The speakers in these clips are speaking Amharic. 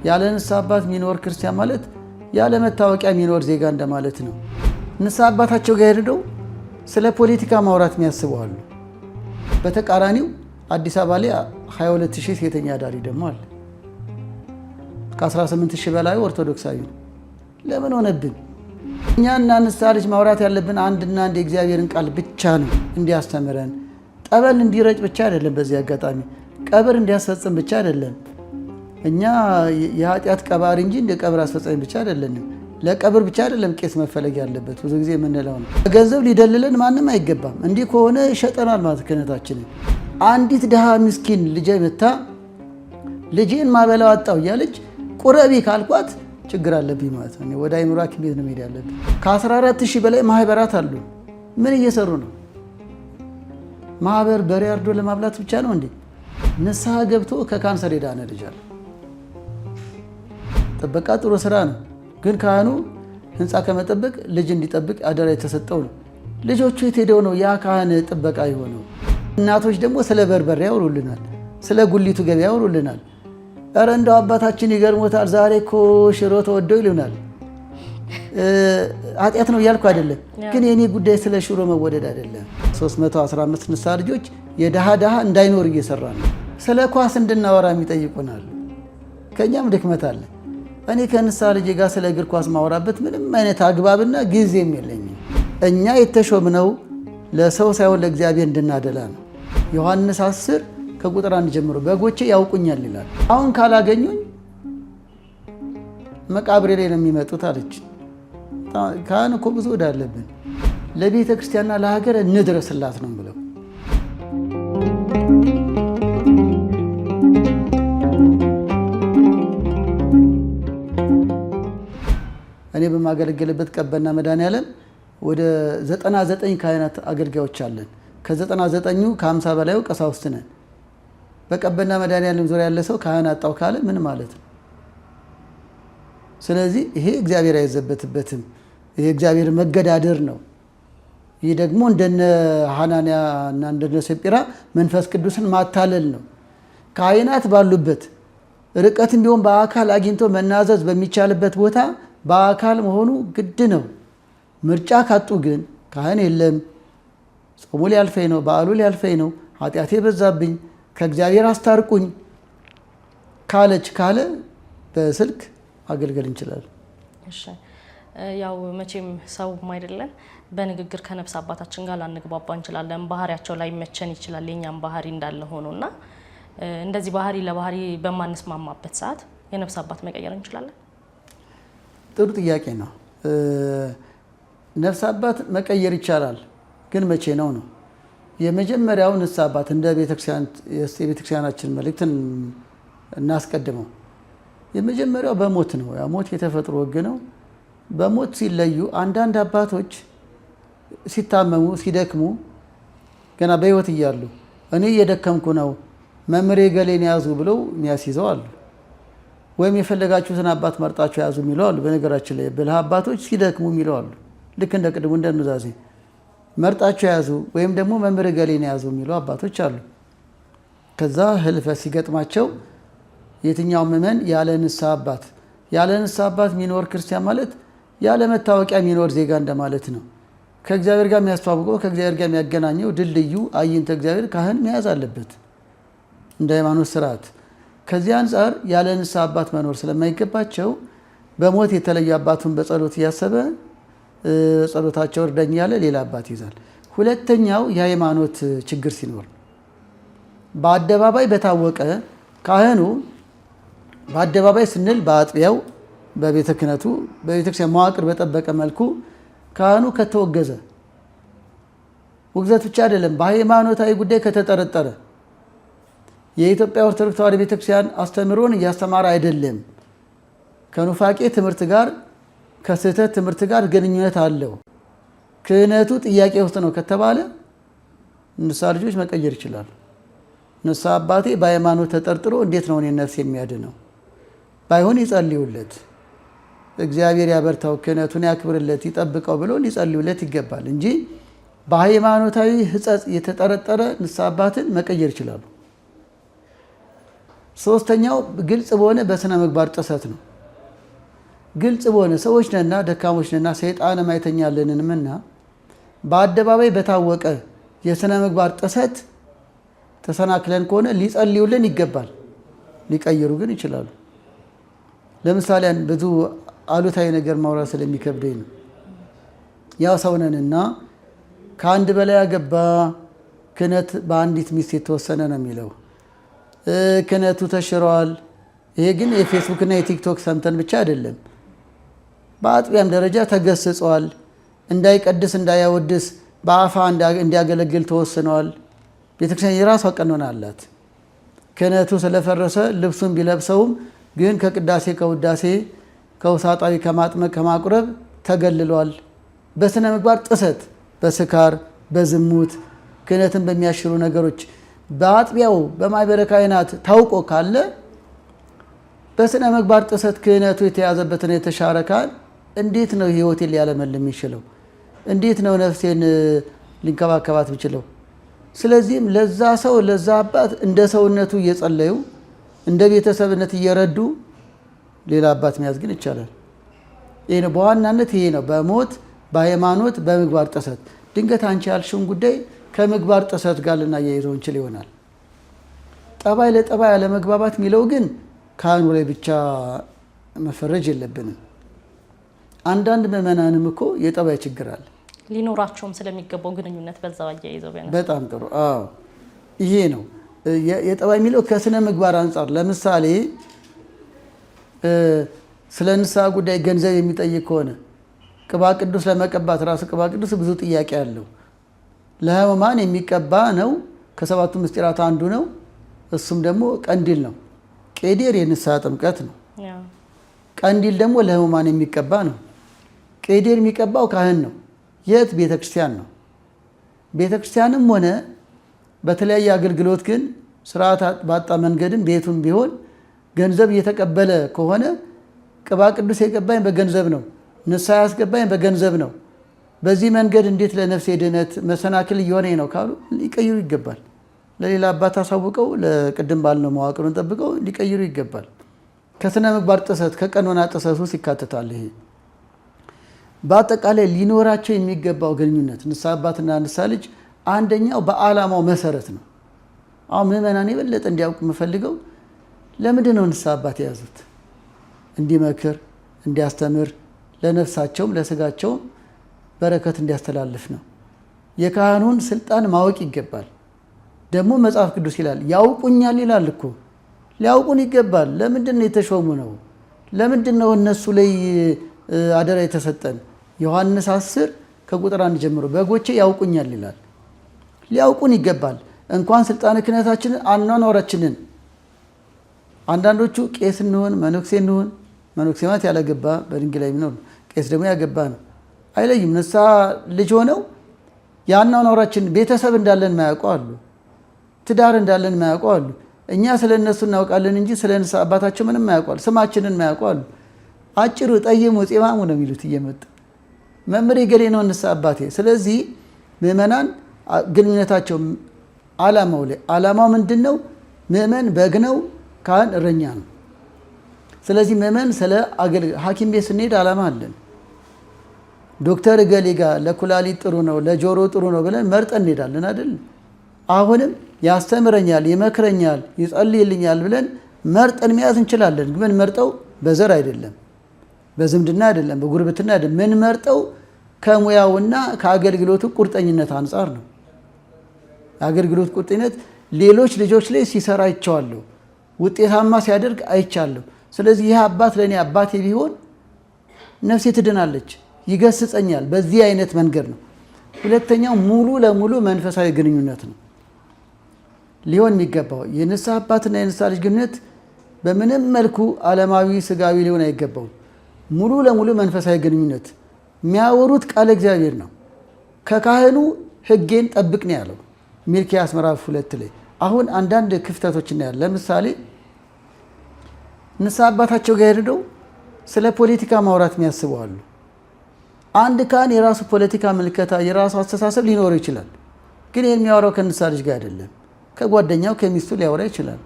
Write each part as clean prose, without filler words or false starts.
ያለ ንስሐ አባት የሚኖር ክርስቲያን ማለት ያለ መታወቂያ የሚኖር ዜጋ እንደማለት ነው። ንስሐ አባታቸው ጋር ሄደው ስለ ፖለቲካ ማውራት የሚያስቡ አሉ። በተቃራኒው አዲስ አበባ ላይ 22000 ሴተኛ አዳሪ ደግሞ አለ። ከ18000 በላይ ኦርቶዶክሳዊ ነው። ለምን ሆነብን? እኛና ንስሐ ልጅ ማውራት ያለብን አንድና አንድ የእግዚአብሔርን ቃል ብቻ ነው እንዲያስተምረን። ጠበል እንዲረጭ ብቻ አይደለም። በዚህ አጋጣሚ ቀብር እንዲያስፈጽም ብቻ አይደለም። እኛ የኃጢአት ቀባሪ እንጂ እንደ ቀብር አስፈጻሚ ብቻ አይደለንም። ለቀብር ብቻ አይደለም ቄስ መፈለግ ያለበት። ብዙ ጊዜ የምንለው ነው። ገንዘብ ሊደልለን ማንም አይገባም። እንዲህ ከሆነ ይሸጠናል ማለት ክህነታችንን። አንዲት ድሃ ምስኪን ልጄ መታ ልጄን ማበላው አጣው እያለች ቁረቢ ካልኳት ችግር አለብኝ ማለት ነው። ወደ አይምሮ ሐኪም ቤት ነው መሄድ ያለብኝ። ከ14000 በላይ ማህበራት አሉ። ምን እየሰሩ ነው? ማህበር በሬ አርዶ ለማብላት ብቻ ነው እንዴ? ንስሐ ገብቶ ከካንሰር የዳነ ልጅ አለ። ጥበቃ ጥሩ ስራ ነው፣ ግን ካህኑ ህንፃ ከመጠበቅ ልጅ እንዲጠብቅ አደራ የተሰጠው ነው። ልጆቹ የት ሄደው ነው ያ ካህን ጥበቃ የሆነው? እናቶች ደግሞ ስለ በርበሬ ያወሩልናል፣ ስለ ጉሊቱ ገበያ ያወሩልናል። ኧረ እንደው አባታችን ይገርሞታል፣ ዛሬ እኮ ሽሮ ተወደው ይሉናል። ኃጢአት ነው እያልኩ አይደለም፣ ግን የኔ ጉዳይ ስለ ሽሮ መወደድ አይደለም። 315 ንስሐ ልጆች የድሃ ድሃ እንዳይኖር እየሰራ ነው። ስለ ኳስ እንድናወራ የሚጠይቁናል። ከእኛም ድክመት አለ። እኔ ከንስሐ ልጄ ጋር ስለ እግር ኳስ ማወራበት ምንም አይነት አግባብና ጊዜም የለኝም። እኛ የተሾምነው ለሰው ሳይሆን ለእግዚአብሔር እንድናደላ ነው። ዮሐንስ 10 ከቁጥር 1 ጀምሮ በጎቼ ያውቁኛል ይላል። አሁን ካላገኙኝ መቃብሬ ላይ ነው የሚመጡት አለች። ካህን እኮ ብዙ ዕዳ አለብን። ለቤተ ክርስቲያንና ለሀገር እንድረስላት ነው ብለው እኔ በማገለግልበት ቀበና መድኃኔዓለም ወደ 99 ካህናት አገልጋዮች አለን። ከ99ኙ ከ50 በላዩ ቀሳውስት ነን። በቀበና መድኃኔዓለም ዙሪያ ያለ ሰው ካህን አጣው ካለ ምን ማለት ነው? ስለዚህ ይሄ እግዚአብሔር አይዘበትበትም። ይሄ እግዚአብሔር መገዳደር ነው። ይህ ደግሞ እንደነ ሐናንያ እና እንደነ ሰጲራ መንፈስ ቅዱስን ማታለል ነው። ካህናት ባሉበት ርቀትም ቢሆን በአካል አግኝቶ መናዘዝ በሚቻልበት ቦታ በአካል መሆኑ ግድ ነው። ምርጫ ካጡ ግን ካህን የለም፣ ጾሙ ሊያልፈኝ ነው፣ በዓሉ ሊያልፈኝ ነው፣ ኃጢአቴ በዛብኝ፣ ከእግዚአብሔር አስታርቁኝ ካለ በስልክ ማገልገል እንችላለን። እሺ፣ ያው መቼም ሰውም አይደለን፣ በንግግር ከነፍስ አባታችን ጋር ላንግባባ እንችላለን። ባህሪያቸው ላይ መቸን ይችላል፣ የኛም ባህሪ እንዳለ ሆኖና እንደዚህ ባህሪ ለባህሪ በማንስማማበት ሰዓት የነፍስ አባት መቀየር እንችላለን? ጥሩ ጥያቄ ነው። ነፍስ አባት መቀየር ይቻላል፣ ግን መቼ ነው? የመጀመሪያው ንስሐ አባት እንደ የቤተክርስቲያናችን መልእክትን እናስቀድመው። የመጀመሪያው በሞት ነው። ያ ሞት የተፈጥሮ ሕግ ነው። በሞት ሲለዩ አንዳንድ አባቶች ሲታመሙ ሲደክሙ ገና በሕይወት እያሉ እኔ እየደከምኩ ነው መምሬ ገሌን ያዙ ብለው የሚያስይዘው አሉ። ወይም የፈለጋችሁትን አባት መርጣችሁ ያዙ የሚለው አሉ። በነገራችን ላይ ብልህ አባቶች ሲደክሙ የሚለው አሉ። ልክ እንደ ቅድሙ እንደ ኑዛዜ መርጣችሁ ያዙ ወይም ደግሞ መምሬ ገሌን ያዙ የሚለው አባቶች አሉ። ከዛ ህልፈት ሲገጥማቸው የትኛው ምእመን ያለ ንስሐ አባት የሚኖር ክርስቲያን ማለት ያለ መታወቂያ የሚኖር ዜጋ እንደማለት ነው። ከእግዚአብሔር ጋር የሚያስተዋውቀው ከእግዚአብሔር ጋር የሚያገናኘው ድልድዩ አይንተ እግዚአብሔር ካህን መያዝ አለበት እንደ ሃይማኖት ስርዓት። ከዚህ አንጻር ያለ ንስሐ አባት መኖር ስለማይገባቸው በሞት የተለዩ አባቱን በጸሎት እያሰበ ጸሎታቸው እርዳኝ ያለ ሌላ አባት ይዛል። ሁለተኛው የሃይማኖት ችግር ሲኖር በአደባባይ በታወቀ ካህኑ በአደባባይ ስንል በአጥቢያው በቤተ ክህነቱ በቤተክርስቲያን መዋቅር በጠበቀ መልኩ ካህኑ ከተወገዘ፣ ውግዘት ብቻ አይደለም፣ በሃይማኖታዊ ጉዳይ ከተጠረጠረ፣ የኢትዮጵያ ኦርቶዶክስ ተዋሕዶ ቤተክርስቲያን አስተምህሮን እያስተማረ አይደለም፣ ከኑፋቄ ትምህርት ጋር ከስህተት ትምህርት ጋር ግንኙነት አለው፣ ክህነቱ ጥያቄ ውስጥ ነው ከተባለ ንስሐ ልጆች መቀየር ይችላሉ። ንስሐ አባቴ በሃይማኖት ተጠርጥሮ እንዴት ነው እኔን ነፍስ የሚያድነው? ባይሆን ይጸልዩለት፣ እግዚአብሔር ያበርታው፣ ክህነቱን ያክብርለት፣ ይጠብቀው ብሎ ሊጸልዩለት ይገባል እንጂ በሃይማኖታዊ ሕጸጽ የተጠረጠረ ንስሐ አባትን መቀየር ይችላሉ። ሶስተኛው ግልጽ በሆነ በስነ ምግባር ጥሰት ነው። ግልጽ በሆነ ሰዎች ነና ደካሞች ነና ሰይጣንም አይተኛልንምና በአደባባይ በታወቀ የስነ ምግባር ጥሰት ተሰናክለን ከሆነ ሊጸልዩልን ይገባል። ሊቀይሩ ግን ይችላሉ። ለምሳሌ ብዙ አሉታዊ ነገር ማውራት ስለሚከብደኝ ነው። ያው ሰውነንና ከአንድ በላይ ያገባ ክህነት በአንዲት ሚስት የተወሰነ ነው የሚለው ክህነቱ ተሽሯል። ይሄ ግን የፌስቡክና የቲክቶክ ሰምተን ብቻ አይደለም። በአጥቢያም ደረጃ ተገስጿል። እንዳይቀድስ እንዳያወድስ በአፋ እንዲያገለግል ተወስነዋል። ቤተክርስቲያን የራሷ ቀኖና አላት። ክህነቱ ስለፈረሰ ልብሱን ቢለብሰውም ግን ከቅዳሴ ከውዳሴ ከውሳጣዊ ከማጥመቅ ከማቁረብ ተገልሏል። በስነ ምግባር ጥሰት በስካር በዝሙት ክህነትን በሚያሽሩ ነገሮች በአጥቢያው በማኅበረ ካህናት ታውቆ ካለ በስነ ምግባር ጥሰት ክህነቱ የተያዘበትን የተሻረ ካህን እንዴት ነው ሕይወቴን ሊያለመልም የሚችለው? እንዴት ነው ነፍሴን ሊንከባከባት የሚችለው? ስለዚህም ለዛ ሰው ለዛ አባት እንደ ሰውነቱ እየጸለዩ እንደ ቤተሰብነት እየረዱ ሌላ አባት መያዝ ግን ይቻላል። ይሄ ነው በዋናነት ይሄ ነው በሞት በሃይማኖት በምግባር ጥሰት። ድንገት አንቺ ያልሽውን ጉዳይ ከምግባር ጥሰት ጋር ልናያይዘው እንችል ይሆናል። ጠባይ ለጠባይ አለመግባባት የሚለው ግን ካህኑ ላይ ብቻ መፈረጅ የለብንም። አንዳንድ ምዕመናንም እኮ የጠባይ ችግር አለ ሊኖራቸውም ስለሚገባው ግንኙነት በዛው አያይዘው ቢያነሱ በጣም ጥሩ። አዎ ይሄ ነው የጠባይ የሚለው ከስነ ምግባር አንጻር። ለምሳሌ ስለ ንስሐ ጉዳይ ገንዘብ የሚጠይቅ ከሆነ ቅባ ቅዱስ ለመቀባት ራሱ ቅባ ቅዱስ ብዙ ጥያቄ አለው። ለሕሙማን የሚቀባ ነው። ከሰባቱ ምስጢራት አንዱ ነው። እሱም ደግሞ ቀንዲል ነው። ቄዴር የንስሐ ጥምቀት ነው። ቀንዲል ደግሞ ለሕሙማን የሚቀባ ነው። ቄዴር የሚቀባው ካህን ነው። የት? ቤተ ክርስቲያን ነው። ቤተ ክርስቲያንም ሆነ በተለያየ አገልግሎት ግን ስርዓት ባጣ መንገድም ቤቱም ቢሆን ገንዘብ እየተቀበለ ከሆነ ቅባ ቅዱስ የቀባኝ በገንዘብ ነው፣ ንስሐ ያስገባኝ በገንዘብ ነው። በዚህ መንገድ እንዴት ለነፍሴ ድነት መሰናክል እየሆነኝ ነው ካሉ ሊቀይሩ ይገባል። ለሌላ አባት አሳውቀው ለቅድም ባልነው መዋቅሩን ጠብቀው ሊቀይሩ ይገባል። ከስነ ምግባር ጥሰት ከቀኖና ጥሰት ውስጥ ይካተታል። ይሄ በአጠቃላይ ሊኖራቸው የሚገባው ግንኙነት ንስሐ አባትና ንስሐ ልጅ አንደኛው በዓላማው መሰረት ነው። አሁን ምዕመናን የበለጠ እንዲያውቁ የምፈልገው ለምንድን ነው ንስሐ አባት የያዙት? እንዲመክር፣ እንዲያስተምር፣ ለነፍሳቸውም ለስጋቸውም በረከት እንዲያስተላልፍ ነው። የካህኑን ስልጣን ማወቅ ይገባል። ደግሞ መጽሐፍ ቅዱስ ይላል ያውቁኛል ይላል እኮ። ሊያውቁን ይገባል። ለምንድን ነው የተሾሙ ነው? ለምንድን ነው እነሱ ላይ አደራ የተሰጠን? ዮሐንስ 10 ከቁጥር 1 ጀምሮ በጎቼ ያውቁኛል ይላል። ሊያውቁን ይገባል። እንኳን ስልጣነ ክህነታችንን አኗኗራችንን አንዳንዶቹ ቄስ እንሆን መነኩሴ እንሆን፣ መነኩሴ ማለት ያላገባ በድንግል ላይ የሚኖር፣ ቄስ ደግሞ ያገባ ነው፣ አይለይም። ንስሐ ልጅ ሆነው የአኗኗራችን ቤተሰብ እንዳለን ማያውቁ አሉ፣ ትዳር እንዳለን ማያውቁ አሉ። እኛ ስለ እነሱ እናውቃለን እንጂ ስለ ንስሐ አባታቸው ምንም ማያውቋል። ስማችንን ማያውቁ አሉ። አጭሩ ጠይሙ ፄማሙ ነው የሚሉት እየመጡ መምህሬ ገሌ ነው ንስሐ አባቴ። ስለዚህ ምዕመናን ግንኙነታቸው ዓላማው ላይ ዓላማው ምንድን ነው? ምዕመን በግ ነው፣ ካህን እረኛ ነው። ስለዚህ ምዕመን ስለ ሐኪም ቤት ስንሄድ ዓላማ አለን። ዶክተር ገሌ ጋር ለኩላሊት ጥሩ ነው ለጆሮ ጥሩ ነው ብለን መርጠን እንሄዳለን አይደል? አሁንም ያስተምረኛል፣ ይመክረኛል፣ ይጸልይልኛል ብለን መርጠን መያዝ እንችላለን። ግን መርጠው በዘር አይደለም፣ በዝምድና አይደለም፣ በጉርብትና አይደለም። ምን መርጠው ከሙያውና ከአገልግሎቱ ቁርጠኝነት አንጻር ነው። የአገልግሎት ቁርጠኝነት ሌሎች ልጆች ላይ ሲሰራ አይቼዋለሁ፣ ውጤታማ ሲያደርግ አይቻለሁ። ስለዚህ ይህ አባት ለእኔ አባቴ ቢሆን ነፍሴ ትድናለች፣ ይገስጸኛል። በዚህ አይነት መንገድ ነው። ሁለተኛው ሙሉ ለሙሉ መንፈሳዊ ግንኙነት ነው ሊሆን የሚገባው። የንስሐ አባትና የንስሐ ልጅ ግንኙነት በምንም መልኩ ዓለማዊ ስጋዊ ሊሆን አይገባውም። ሙሉ ለሙሉ መንፈሳዊ ግንኙነት። የሚያወሩት ቃለ እግዚአብሔር ነው። ከካህኑ ሕጌን ጠብቅ ነው ያለው ሚልክያስ ምዕራፍ 2 ላይ። አሁን አንዳንድ ክፍተቶች እናያለን። ለምሳሌ ንስሐ አባታቸው ጋር ሄደው ስለ ፖለቲካ ማውራት የሚያስቡ አሉ። አንድ ካህን የራሱ ፖለቲካ ምልከታ የራሱ አስተሳሰብ ሊኖረው ይችላል። ግን ይህን የሚያወራው ከንስሐ ልጅ ጋር አይደለም። ከጓደኛው ከሚስቱ ሊያወራ ይችላል።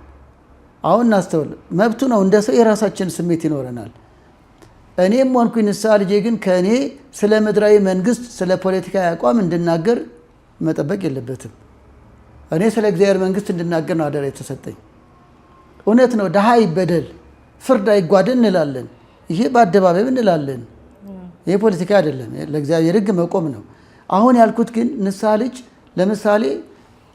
አሁን እናስተውል። መብቱ ነው እንደ ሰው የራሳችን ስሜት ይኖረናል። እኔም ሆንኩኝ ንስሐ ልጄ ግን ከእኔ ስለ ምድራዊ መንግስት ስለ ፖለቲካዊ አቋም እንድናገር መጠበቅ የለበትም። እኔ ስለ እግዚአብሔር መንግስት እንድናገር ነው አደራ የተሰጠኝ። እውነት ነው፣ ድሃ ይበደል፣ ፍርድ አይጓደል እንላለን። ይሄ በአደባባይ እንላለን። ይሄ ፖለቲካ አይደለም፣ ለእግዚአብሔር ሕግ መቆም ነው። አሁን ያልኩት ግን ንስሐ ልጅ ለምሳሌ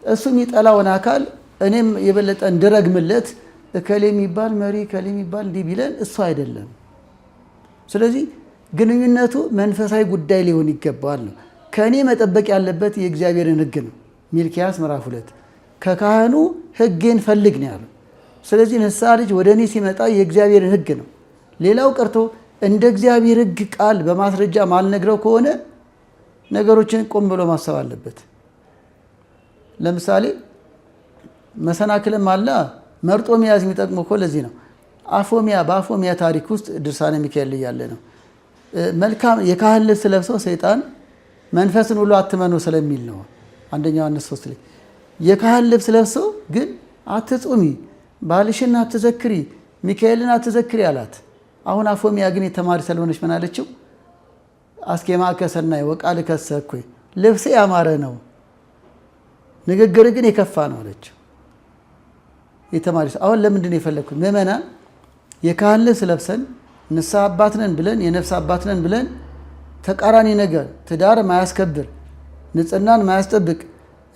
እሱ የሚጠላውን አካል እኔም የበለጠ እንድረግምለት እከሌ የሚባል መሪ እከሌ የሚባል እንዲህ ቢለን እሱ አይደለም። ስለዚህ ግንኙነቱ መንፈሳዊ ጉዳይ ሊሆን ይገባዋል ነው። ከእኔ መጠበቅ ያለበት የእግዚአብሔርን ሕግ ነው። ሚልክያስ ምዕራፍ 2 ከካህኑ ሕጌን ፈልግ ነው ያለው። ስለዚህ ንስሐ ልጅ ወደ እኔ ሲመጣ የእግዚአብሔርን ሕግ ነው። ሌላው ቀርቶ እንደ እግዚአብሔር ሕግ ቃል በማስረጃ ማልነግረው ከሆነ ነገሮችን ቆም ብሎ ማሰብ አለበት። ለምሳሌ መሰናክልም አለ መርጦ መያዝ የሚጠቅመው እኮ ለዚህ ነው። በአፎሚያ ታሪክ ውስጥ ድርሳነ ሚካኤል እያለ ነው መልካም የካህን ልብስ ለብሰው ሰይጣን መንፈስን ሁሉ አትመኑ ስለሚል ነው። አንደኛ ዮሐንስ 3 ላይ የካህን ልብስ ለብሰው ግን አትጹሚ፣ ባልሽን አትዘክሪ፣ ሚካኤልን አትዘክሪ አላት። አሁን አፎሚያ ግን የተማሪ ስለሆነች ምን አለችው? አስኬማ ከሰናይ ወቃል ከሰኩኝ ልብሴ ያማረ ነው፣ ንግግር ግን የከፋ ነው አለችው። የተማሪ አሁን ለምንድን ነው የፈለግኩት? ምእመናን የካህን ልብስ ለብሰን ንስሐ አባት ነን ብለን የነፍስ አባት ነን ብለን ተቃራኒ ነገር ትዳር ማያስከብር ንጽህናን ማያስጠብቅ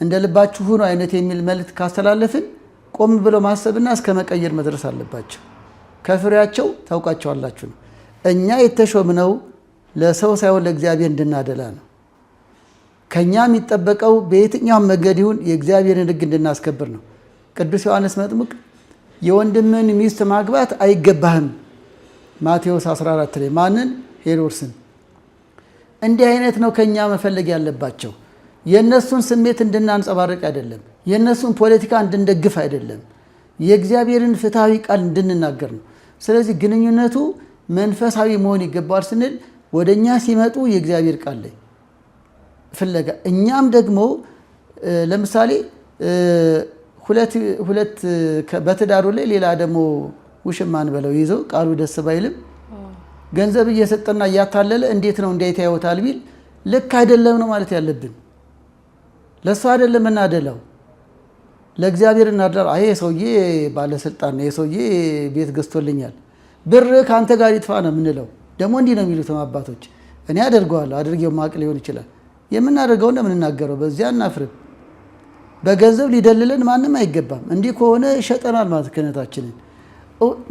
እንደ ልባችሁ ሁኑ አይነት የሚል መልእክት ካስተላለፍን ቆም ብለው ማሰብና እስከ መቀየር መድረስ አለባቸው። ከፍሬያቸው ታውቃቸዋላችሁ ነው። እኛ የተሾምነው ለሰው ሳይሆን ለእግዚአብሔር እንድናደላ ነው። ከኛ የሚጠበቀው በየትኛውም መንገድ ይሁን የእግዚአብሔርን ሕግ እንድናስከብር ነው። ቅዱስ ዮሐንስ መጥምቅ የወንድምን ሚስት ማግባት አይገባህም ማቴዎስ 14 ላይ ማንን? ሄሮድስን። እንዲህ አይነት ነው ከኛ መፈለግ ያለባቸው። የእነሱን ስሜት እንድናንጸባርቅ አይደለም፣ የእነሱን ፖለቲካ እንድንደግፍ አይደለም፣ የእግዚአብሔርን ፍትሐዊ ቃል እንድንናገር ነው። ስለዚህ ግንኙነቱ መንፈሳዊ መሆን ይገባዋል ስንል ወደ እኛ ሲመጡ የእግዚአብሔር ቃል ላይ ፍለጋ እኛም ደግሞ ለምሳሌ ሁለት በትዳሩ ላይ ሌላ ደግሞ ውሽማን በለው ይዘው ቃሉ ደስ ባይልም ገንዘብ እየሰጠና እያታለለ እንዴት ነው እንዴት ያዩታል ቢል ልክ አይደለም ነው ማለት ያለብን። ለእሱ አይደለም እናደላው ለእግዚአብሔር እናደላው። አይ ሰውዬ ባለስልጣን ነው፣ የሰውዬ ቤት ገዝቶልኛል፣ ብር ከአንተ ጋር ይጥፋ ነው የምንለው። ደግሞ እንዲህ ነው የሚሉት አባቶች። እኔ አደርገዋለሁ፣ አድርጌው ማቅ ሊሆን ይችላል። የምናደርገው ነው የምንናገረው፣ በዚያ እናፍርም። በገንዘብ ሊደልለን ማንም አይገባም። እንዲህ ከሆነ ይሸጠናል ማለት ክህነታችንን።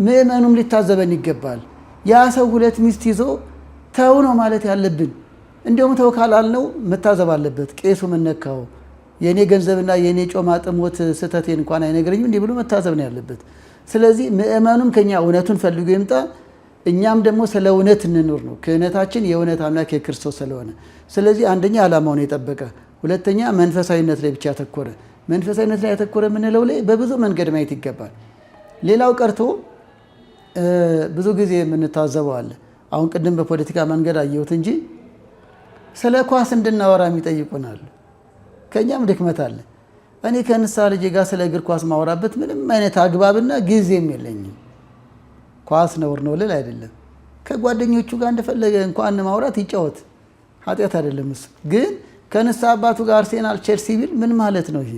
ምእመኑም ሊታዘበን ይገባል። ያ ሰው 2 ሚስት ይዞ ተው ነው ማለት ያለብን። እንዲሁም ተው ካላልነው መታዘብ አለበት። ቄሱ ምነካው የእኔ ገንዘብና የእኔ ጮማ ጥሞት ስህተቴን እንኳን አይነግረኝም እንዲህ ብሎ መታዘብ ነው ያለበት። ስለዚህ ምእመኑም ከኛ እውነቱን ፈልጎ ይምጣ፣ እኛም ደግሞ ስለ እውነት እንኖር ነው። ክህነታችን የእውነት አምላክ የክርስቶስ ስለሆነ፣ ስለዚህ አንደኛ ዓላማውን የጠበቀ፣ ሁለተኛ መንፈሳዊነት ላይ ብቻ ያተኮረ። መንፈሳዊነት ላይ ያተኮረ የምንለው ላይ በብዙ መንገድ ማየት ይገባል። ሌላው ቀርቶ ብዙ ጊዜ የምንታዘበው አለ። አሁን ቅድም በፖለቲካ መንገድ አየሁት እንጂ ስለ ኳስ እንድናወራ የሚጠይቁናል። ከእኛም ድክመት አለ። እኔ ከንስሐ ልጄ ጋር ስለ እግር ኳስ ማወራበት ምንም አይነት አግባብና ጊዜም የለኝም። ኳስ ነውር ነው ልል አይደለም። ከጓደኞቹ ጋር እንደፈለገ እንኳን ማውራት ይጫወት፣ ኃጢአት አይደለም እሱ። ግን ከንስሐ አባቱ ጋር አርሴናል ቼልሲ ቢል ምን ማለት ነው? ይሄ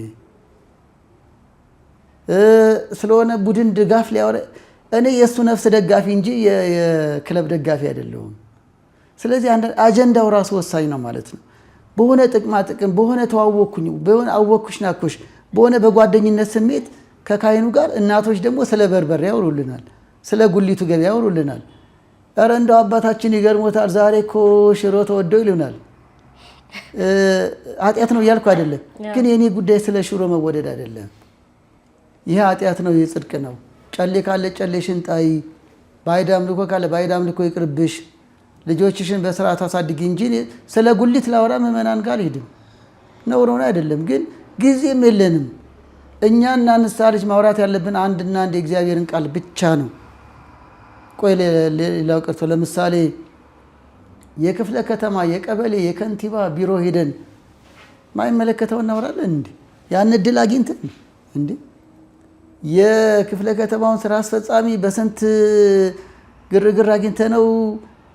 ስለሆነ ቡድን ድጋፍ ሊያወራ፣ እኔ የእሱ ነፍስ ደጋፊ እንጂ የክለብ ደጋፊ አይደለሁም። ስለዚህ አጀንዳው ራሱ ወሳኝ ነው ማለት ነው። በሆነ ጥቅማ ጥቅም፣ በሆነ ተዋወቅኩኝ፣ በሆነ አወቅኩሽ ናኩሽ፣ በሆነ በጓደኝነት ስሜት ከካህኑ ጋር እናቶች ደግሞ ስለ በርበሬ ያወሩልናል፣ ስለ ጉሊቱ ገበያ ያወሩልናል። ኧረ እንደው አባታችን ይገርሞታል ዛሬ እኮ ሽሮ ተወዶ ይሉናል። ኃጢአት ነው እያልኩ አይደለም፣ ግን የእኔ ጉዳይ ስለ ሽሮ መወደድ አይደለም። ይህ ኃጢአት ነው፣ ይህ ጽድቅ ነው። ጨሌ ካለ ጨሌሽን ጣይ፣ ባዕድ አምልኮ ካለ ባዕድ አምልኮ ይቅርብሽ፣ ልጆችሽን በስርዓት አሳድጊ እንጂ ስለ ጉሊት ላወራ ምዕመናን ጋር ሄድም ነውር ሆነ አይደለም። ግን ጊዜም የለንም። እኛና ንስሐ ልጅ ማውራት ያለብን አንድና አንድ የእግዚአብሔርን ቃል ብቻ ነው። ቆይ ሌላው ቀርቶ ለምሳሌ የክፍለ ከተማ የቀበሌ የከንቲባ ቢሮ ሄደን ማይመለከተው እናወራለን እንዴ? ያን እድል አግኝተን እንዴ? የክፍለ ከተማውን ስራ አስፈጻሚ በስንት ግርግር አግኝተነው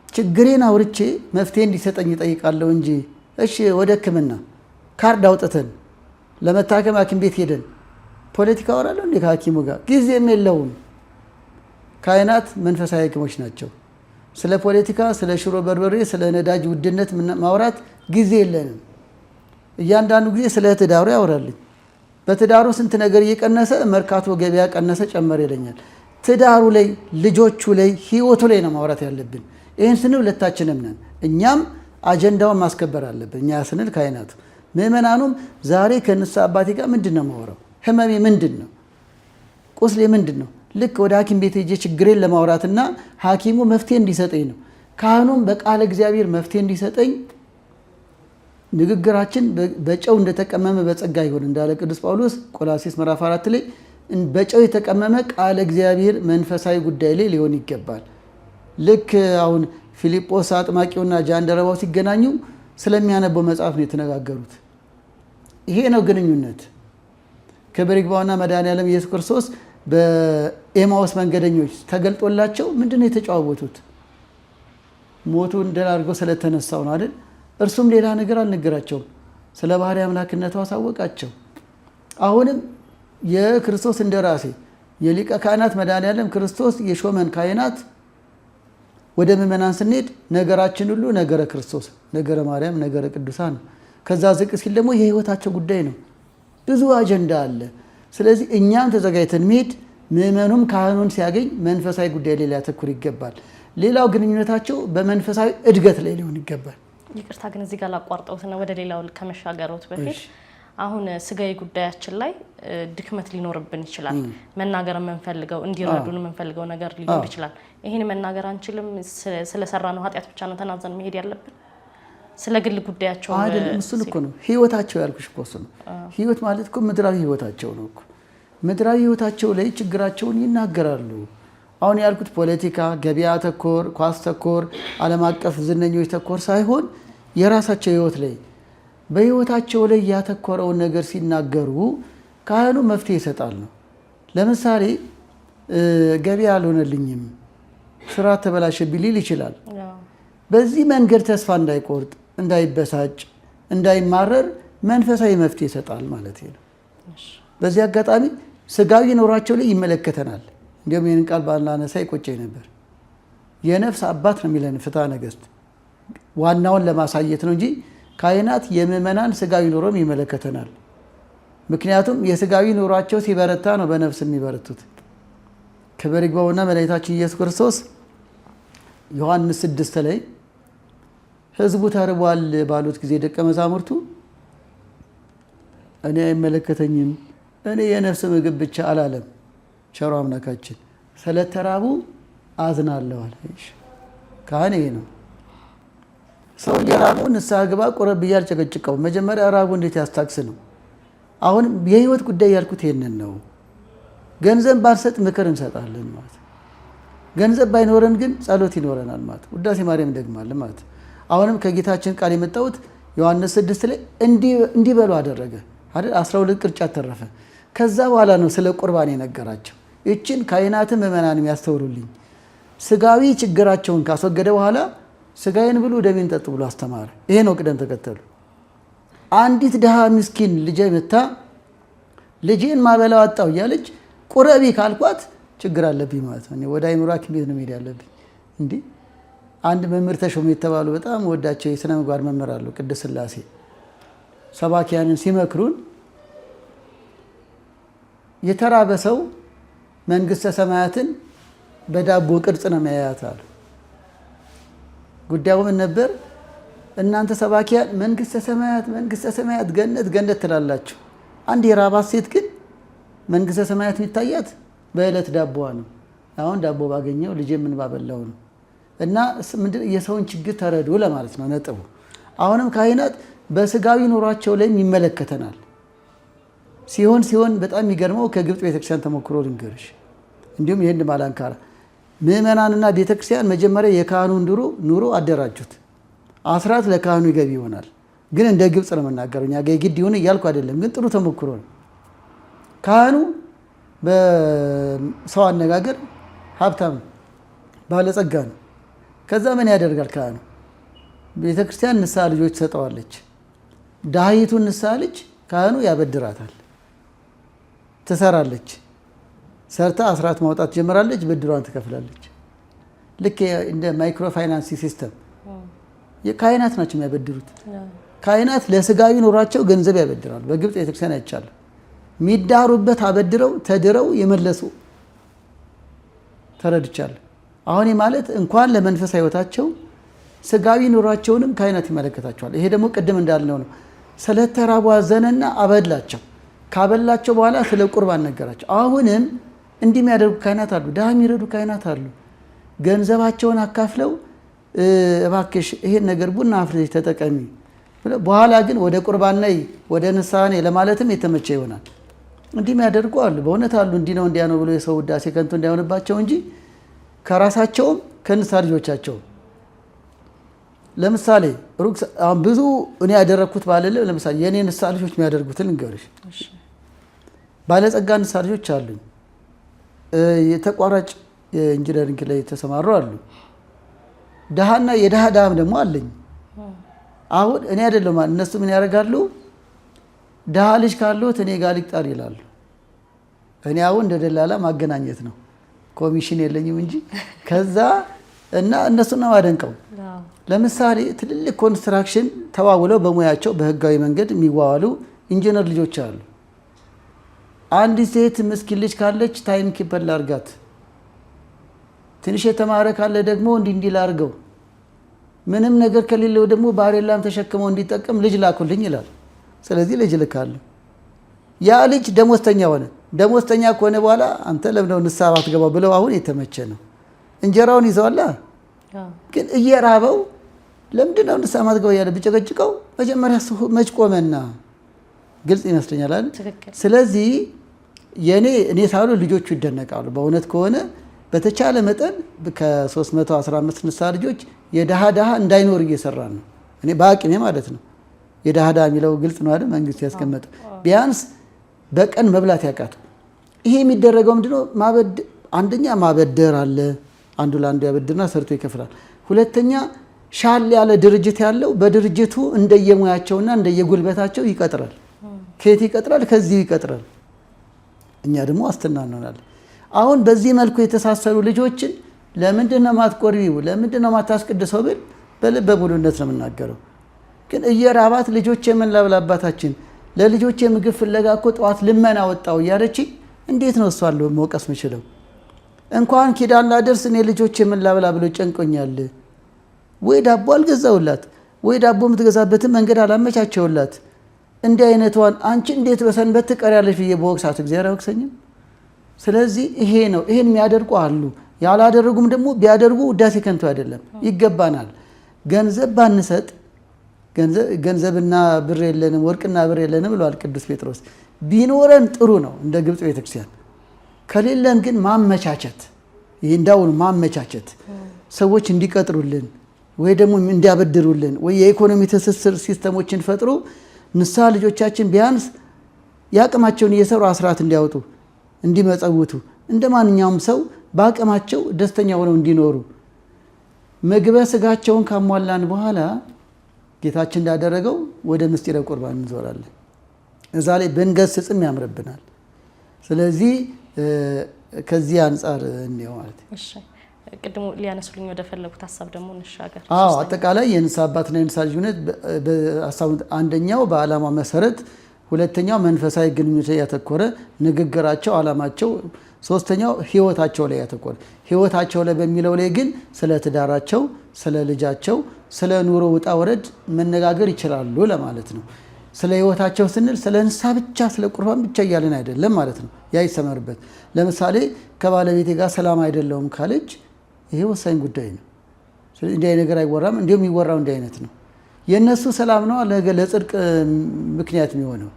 ችግሬን አውርቼ መፍትሄ እንዲሰጠኝ እጠይቃለሁ እንጂ እሺ ወደ ሕክምና ካርድ አውጥተን ለመታከም ሐኪም ቤት ሄደን ፖለቲካ አወራለሁ እንዴ? ከሐኪሙ ጋር ጊዜም የለውም። ካህናት መንፈሳዊ ሐኪሞች ናቸው። ስለ ፖለቲካ፣ ስለ ሽሮ በርበሬ፣ ስለ ነዳጅ ውድነት ማውራት ጊዜ የለንም። እያንዳንዱ ጊዜ ስለ ትዳሩ ያወራልኝ። በትዳሩ ስንት ነገር እየቀነሰ መርካቶ ገበያ ቀነሰ ጨመረ ይለኛል። ትዳሩ ላይ፣ ልጆቹ ላይ፣ ህይወቱ ላይ ነው ማውራት ያለብን። ይህን ስንል ሁለታችንም ነን። እኛም አጀንዳውን ማስከበር አለብን። እኛ ስንል ካህናቱ፣ ምእመናኑም ዛሬ ከንስሐ አባቴ ጋር ምንድን ነው ማውራው? ህመሜ ምንድን ነው? ቁስሌ ምንድን ነው? ልክ ወደ ሐኪም ቤት ሄጄ ችግሬን ለማውራትና ሐኪሙ መፍትሄ እንዲሰጠኝ ነው። ካህኑም በቃለ እግዚአብሔር መፍትሄ እንዲሰጠኝ ንግግራችን በጨው እንደተቀመመ በጸጋ ይሆን እንዳለ ቅዱስ ጳውሎስ ቆላስይስ ምዕራፍ 4 ላይ በጨው የተቀመመ ቃለ እግዚአብሔር መንፈሳዊ ጉዳይ ላይ ሊሆን ይገባል። ልክ አሁን ፊልጶስ አጥማቂውና ጃንደረባው ሲገናኙ ስለሚያነበው መጽሐፍ ነው የተነጋገሩት። ይሄ ነው ግንኙነት። ክብር ይግባውና መድኃኔዓለም ኢየሱስ ክርስቶስ በኤማውስ መንገደኞች ተገልጦላቸው ምንድን ነው የተጨዋወቱት? ሞቱን ድል አድርገው ስለተነሳው ነው አይደል? እርሱም ሌላ ነገር አልነገራቸውም። ስለ ባህሪ አምላክነቱ አሳወቃቸው። አሁንም የክርስቶስ እንደራሴ የሊቀ ካህናት መድኃኔዓለም ክርስቶስ የሾመን ካህናት ወደ ምእመናን ስንሄድ ነገራችን ሁሉ ነገረ ክርስቶስ፣ ነገረ ማርያም፣ ነገረ ቅዱሳን ነው። ከዛ ዝቅ ሲል ደግሞ የህይወታቸው ጉዳይ ነው። ብዙ አጀንዳ አለ። ስለዚህ እኛም ተዘጋጅተን መሄድ፣ ምእመኑም ካህኑን ሲያገኝ መንፈሳዊ ጉዳይ ላይ ሊያተኩር ይገባል። ሌላው ግንኙነታቸው በመንፈሳዊ እድገት ላይ ሊሆን ይገባል። ይቅርታ ግን እዚህ ጋር ላቋርጠውትና ወደ ሌላው ከመሻገሮት በፊት አሁን ስጋዊ ጉዳያችን ላይ ድክመት ሊኖርብን ይችላል። መናገር የምንፈልገው እንዲረዱን የምንፈልገው ነገር ሊኖር ይችላል። ይሄን መናገር አንችልም። ስለሰራ ነው ኃጢአት ብቻ ነው ተናዘን መሄድ ያለብን። ስለ ግል ጉዳያቸው አይደለም። እሱን እኮ ነው ህይወታቸው ያልኩሽ እኮ እሱ ነው። ህይወት ማለት እኮ ምድራዊ ህይወታቸው ነው እኮ። ምድራዊ ህይወታቸው ላይ ችግራቸውን ይናገራሉ። አሁን ያልኩት ፖለቲካ፣ ገበያ ተኮር፣ ኳስ ተኮር፣ ዓለም አቀፍ ዝነኞች ተኮር ሳይሆን የራሳቸው ህይወት ላይ በህይወታቸው ላይ ያተኮረውን ነገር ሲናገሩ ካህኑ መፍትሄ ይሰጣል ነው። ለምሳሌ ገበያ አልሆነልኝም፣ ስራ ተበላሸብኝ ሊል ይችላል። በዚህ መንገድ ተስፋ እንዳይቆርጥ፣ እንዳይበሳጭ፣ እንዳይማረር መንፈሳዊ መፍትሄ ይሰጣል ማለት ነው። በዚህ አጋጣሚ ስጋዊ ኖሯቸው ላይ ይመለከተናል። እንዲሁም ይህን ቃል ባላነሳ ይቆጨኝ ነበር። የነፍስ አባት ነው የሚለን ፍትሐ ነገሥት። ዋናውን ለማሳየት ነው እንጂ ካህናት የምእመናን ስጋዊ ኑሮም ይመለከተናል። ምክንያቱም የስጋዊ ኑሯቸው ሲበረታ ነው በነፍስ የሚበረቱት። ክብር ይግባውና መድኃኒታችን ኢየሱስ ክርስቶስ ዮሐንስ 6 ላይ ህዝቡ ተርቧል ባሉት ጊዜ ደቀ መዛሙርቱ እኔ አይመለከተኝም፣ እኔ የነፍስ ምግብ ብቻ አላለም። ቸሮ አምላካችን ስለተራቡ አዝናለሁ አለ። ካህን ይሄ ነው። ሰው ሊራቡ ንስሐ ግባ ቁረብ ብዬ አልጨቀጭቀውም። መጀመሪያ ራቡ እንዴት ያስታክስ ነው። አሁን የህይወት ጉዳይ ያልኩት ይሄንን ነው። ገንዘብ ባንሰጥ ምክር እንሰጣለን ማለት፣ ገንዘብ ባይኖረን ግን ጸሎት ይኖረናል ማለት፣ ውዳሴ ማርያም እንደግማለን ማለት። አሁንም ከጌታችን ቃል የመጣሁት ዮሐንስ 6 ላይ እንዲበሉ አደረገ አይደል? 12 ቅርጫት ተረፈ። ከዛ በኋላ ነው ስለ ቁርባን የነገራቸው። ይችን ካህናትም ምእመናንም ያስተውሉልኝ። ስጋዊ ችግራቸውን ካስወገደ በኋላ ስጋዬን ብሉ ደሜን ጠጡ ብሎ አስተማረ። ይሄ ነው ቅደም ተከተሉ። አንዲት ድሃ ምስኪን ልጄ መታ ልጄን ማበላው አጣው እያለች ቁረቢ ካልኳት ችግር አለብኝ ማለት ነው። ወደ አይምሮ ሐኪም ቤት ነው መሄድ ያለብኝ። እንዲህ አንድ መምህር ተሾመ የተባሉ በጣም ወዳቸው የሥነ ምግባር መምህር አሉ፣ ቅድስት ሥላሴ። ሰባኪያንን ሲመክሩን የተራበ ሰው መንግሥተ ሰማያትን በዳቦ ቅርጽ ነው የሚያያት አሉ። ጉዳዩ ምን ነበር? እናንተ ሰባኪያን መንግሥተ ሰማያት ገነት ገነት ትላላችሁ። አንድ የራባት ሴት ግን መንግሥተ ሰማያት የሚታያት በዕለት ዳቦዋ ነው። አሁን ዳቦ ባገኘው ልጄ ምን ባበላው ነው። እና የሰውን ችግር ተረዱ ለማለት ነው ነጥቡ። አሁንም ካህናት በስጋዊ ኑሯቸው ላይም ይመለከተናል። ሲሆን በጣም የሚገርመው ከግብፅ ቤተክርስቲያን ተሞክሮ ልንገርሽ። እንዲሁም ይህን ማላንካራ ምእመናንና ቤተክርስቲያን መጀመሪያ የካህኑን ኑሮ አደራጁት። አስራት ለካህኑ ይገቢ ይሆናል። ግን እንደ ግብፅ ነው የምናገረው። እኛ ጋ የግድ ይሁን እያልኩ አይደለም፣ ግን ጥሩ ተሞክሮ ነው። ካህኑ በሰው አነጋገር ሀብታም ባለጸጋ ነው። ከዛ ምን ያደርጋል ካህኑ? ቤተ ክርስቲያን ንስሐ ልጆች ትሰጠዋለች። ድሃይቱን ንስሐ ልጅ ካህኑ ያበድራታል። ትሰራለች፣ ሰርታ አስራት ማውጣት ጀምራለች፣ ብድሯን ትከፍላለች። ልክ እንደ ማይክሮ ፋይናንስ ሲስተም የካህናት ናቸው የሚያበድሩት። ካህናት ለስጋዊ ኑሯቸው ገንዘብ ያበድራሉ። በግብፅ ቤተክርስቲያን አይቻልም። የሚዳሩበት አበድረው ተድረው የመለሱ ተረድቻለሁ። አሁን ማለት እንኳን ለመንፈሳዊ ሕይወታቸው ስጋዊ ኑሯቸውንም ካህናት ይመለከታቸዋል። ይሄ ደግሞ ቅድም እንዳልነው ነው። ስለተራቡ አዘነና አበላቸው። ካበላቸው በኋላ ስለ ቁርባን ነገራቸው። አሁንም እንዲህ የሚያደርጉ ካህናት አሉ፣ ድሃ የሚረዱ ካህናት አሉ። ገንዘባቸውን አካፍለው እባክሽ ይሄን ነገር ቡና አፍልተሽ ተጠቀሚ፣ በኋላ ግን ወደ ቁርባን ነይ ወደ ንስሐ ነይ ለማለትም የተመቸ ይሆናል። እንዲህ የሚያደርጉ አሉ፣ በእውነት አሉ። እንዲህ ነው እንዲያ ነው ብሎ የሰው ውዳሴ ከንቱ እንዳይሆንባቸው እንጂ ከራሳቸውም ከንስሐ ልጆቻቸውም። ለምሳሌ አሁን ብዙ እኔ ያደረግኩት ባለለ ለምሳሌ የእኔ ንስሐ ልጆች የሚያደርጉትን ልንገርሽ። ባለጸጋ ንስሐ ልጆች አሉኝ። የተቋራጭ የኢንጂነሪንግ ላይ የተሰማሩ አሉ። ድሃና የድሃ ድሃም ደግሞ አለኝ። አሁን እኔ አይደለም እነሱ ምን ያደርጋሉ? ድሃ ልጅ ካለሁት እኔ ጋር ሊቅጠር ይላሉ። እኔ አሁን እንደ ደላላ ማገናኘት ነው፣ ኮሚሽን የለኝም እንጂ ከዛ እና እነሱን ነው አደንቀው። ለምሳሌ ትልልቅ ኮንስትራክሽን ተዋውለው በሙያቸው በህጋዊ መንገድ የሚዋዋሉ ኢንጂነር ልጆች አሉ። አንዲት ሴት ምስኪን ልጅ ካለች ታይም ኪፐር ላርጋት፣ ትንሽ የተማረ ካለ ደግሞ እንዲህ ላርገው፣ ምንም ነገር ከሌለው ደግሞ ባሬላም ተሸክመው እንዲጠቀም ልጅ ላኩልኝ ይላል። ስለዚህ ልጅ ልካለሁ። ያ ልጅ ደሞዝተኛ ሆነ። ደሞዝተኛ ከሆነ በኋላ አንተ ለምን ነው ንስሐ ባትገባው ብለው አሁን የተመቸ ነው። እንጀራውን ይዘዋላ፣ ግን እየራበው ለምንድን ነው ንስሐ ማትገባው እያለ ብጨቀጭቀው መጀመሪያ መች ቆመና ግልጽ ይመስለኛል አይደል? ስለዚህ እኔ ሳሉ ልጆቹ ይደነቃሉ። በእውነት ከሆነ በተቻለ መጠን ከ315 ንስሐ ልጆች የድሃ ድሃ እንዳይኖር እየሰራን ነው። እኔ በአቅሜ ማለት ነው። የድሃ ድሃ የሚለው ግልጽ ነው አይደል? መንግስት ያስቀመጠ ቢያንስ በቀን መብላት ያቃቱ። ይሄ የሚደረገው ምንድነው? አንደኛ ማበደር አለ። አንዱ ለአንዱ ያበድርና ሰርቶ ይከፍላል። ሁለተኛ ሻል ያለ ድርጅት ያለው በድርጅቱ እንደየሙያቸውና እንደየጉልበታቸው ይቀጥራል። ከየት ይቀጥራል? ከዚህ ይቀጥራል። እኛ ደግሞ ዋስትና እንሆናለን። አሁን በዚህ መልኩ የተሳሰሩ ልጆችን ለምንድነው ማትቆርቢው? ለምንድነው ማታስቀድሰው ብል በልበ ሙሉነት ነው የምናገረው። ግን እየራባት ልጆች የምንላብል አባታችን ለልጆች የምግብ ፍለጋ እኮ ጠዋት ልመና ወጣው እያለች እንዴት ነው እሷ አለው መውቀስ ምችለው? እንኳን ኪዳን ላደርስ እኔ ልጆች የምንላብላ ብሎ ጨንቆኛል። ወይ ዳቦ አልገዛውላት፣ ወይ ዳቦ የምትገዛበትን መንገድ አላመቻቸውላት። እንዲህ አይነቷን አንቺ እንዴት በሰንበት ትቀሪያለሽ ብዬ በወቅሳት እግዚአብሔር አይወቅሰኝም? ስለዚህ ይሄ ነው። ይሄን የሚያደርጉ አሉ። ያላደረጉም ደግሞ ቢያደርጉ ውዳሴ ከንቱ አይደለም፣ ይገባናል። ገንዘብ ባንሰጥ ገንዘብና ብር የለንም ወርቅና ብር የለንም ብለዋል ቅዱስ ጴጥሮስ። ቢኖረን ጥሩ ነው እንደ ግብፅ ቤተክርስቲያን፣ ከሌለን ግን ማመቻቸት፣ ይህ እንዳውኑ ማመቻቸት፣ ሰዎች እንዲቀጥሩልን ወይ ደግሞ እንዲያበድሩልን ወይ የኢኮኖሚ ትስስር ሲስተሞችን ፈጥሮ ንስሐ ልጆቻችን ቢያንስ የአቅማቸውን እየሰሩ አስራት እንዲያወጡ እንዲመጸውቱ፣ እንደ ማንኛውም ሰው በአቅማቸው ደስተኛ ሆነው እንዲኖሩ ምግበ ስጋቸውን ካሟላን በኋላ ጌታችን እንዳደረገው ወደ ምስጢረ ቁርባን እንዞራለን። እዛ ላይ ብንገስጽም ያምርብናል። ስለዚህ ከዚህ አንጻር እንየው ማለት ነው። እሺ፣ ቅድሙ ሊያነሱልኝ ወደ ፈለጉት ሀሳብ ደግሞ እንሻገር። አጠቃላይ የንስሐ አባትና የንስሐ ልጅነት በሀሳቡ አንደኛው በዓላማ መሰረት፣ ሁለተኛው መንፈሳዊ ግንኙነት ላይ ያተኮረ ንግግራቸው፣ ዓላማቸው፣ ሶስተኛው ህይወታቸው ላይ ያተኮረ። ህይወታቸው ላይ በሚለው ላይ ግን ስለ ትዳራቸው፣ ስለ ልጃቸው፣ ስለ ኑሮ ውጣ ወረድ መነጋገር ይችላሉ ለማለት ነው። ስለ ህይወታቸው ስንል ስለ ንስሐ ብቻ ስለ ቁርባን ብቻ እያለን አይደለም ማለት ነው። ያ ይሰመርበት። ለምሳሌ ከባለቤቴ ጋር ሰላም አይደለውም ካለች ይሄ ወሳኝ ጉዳይ ነው። ስለዚህ እንዲህ ነገር አይወራም። እንዲሁም የሚወራው እንዲህ አይነት ነው። የእነሱ ሰላም ነው ለጽድቅ ምክንያት የሚሆነው።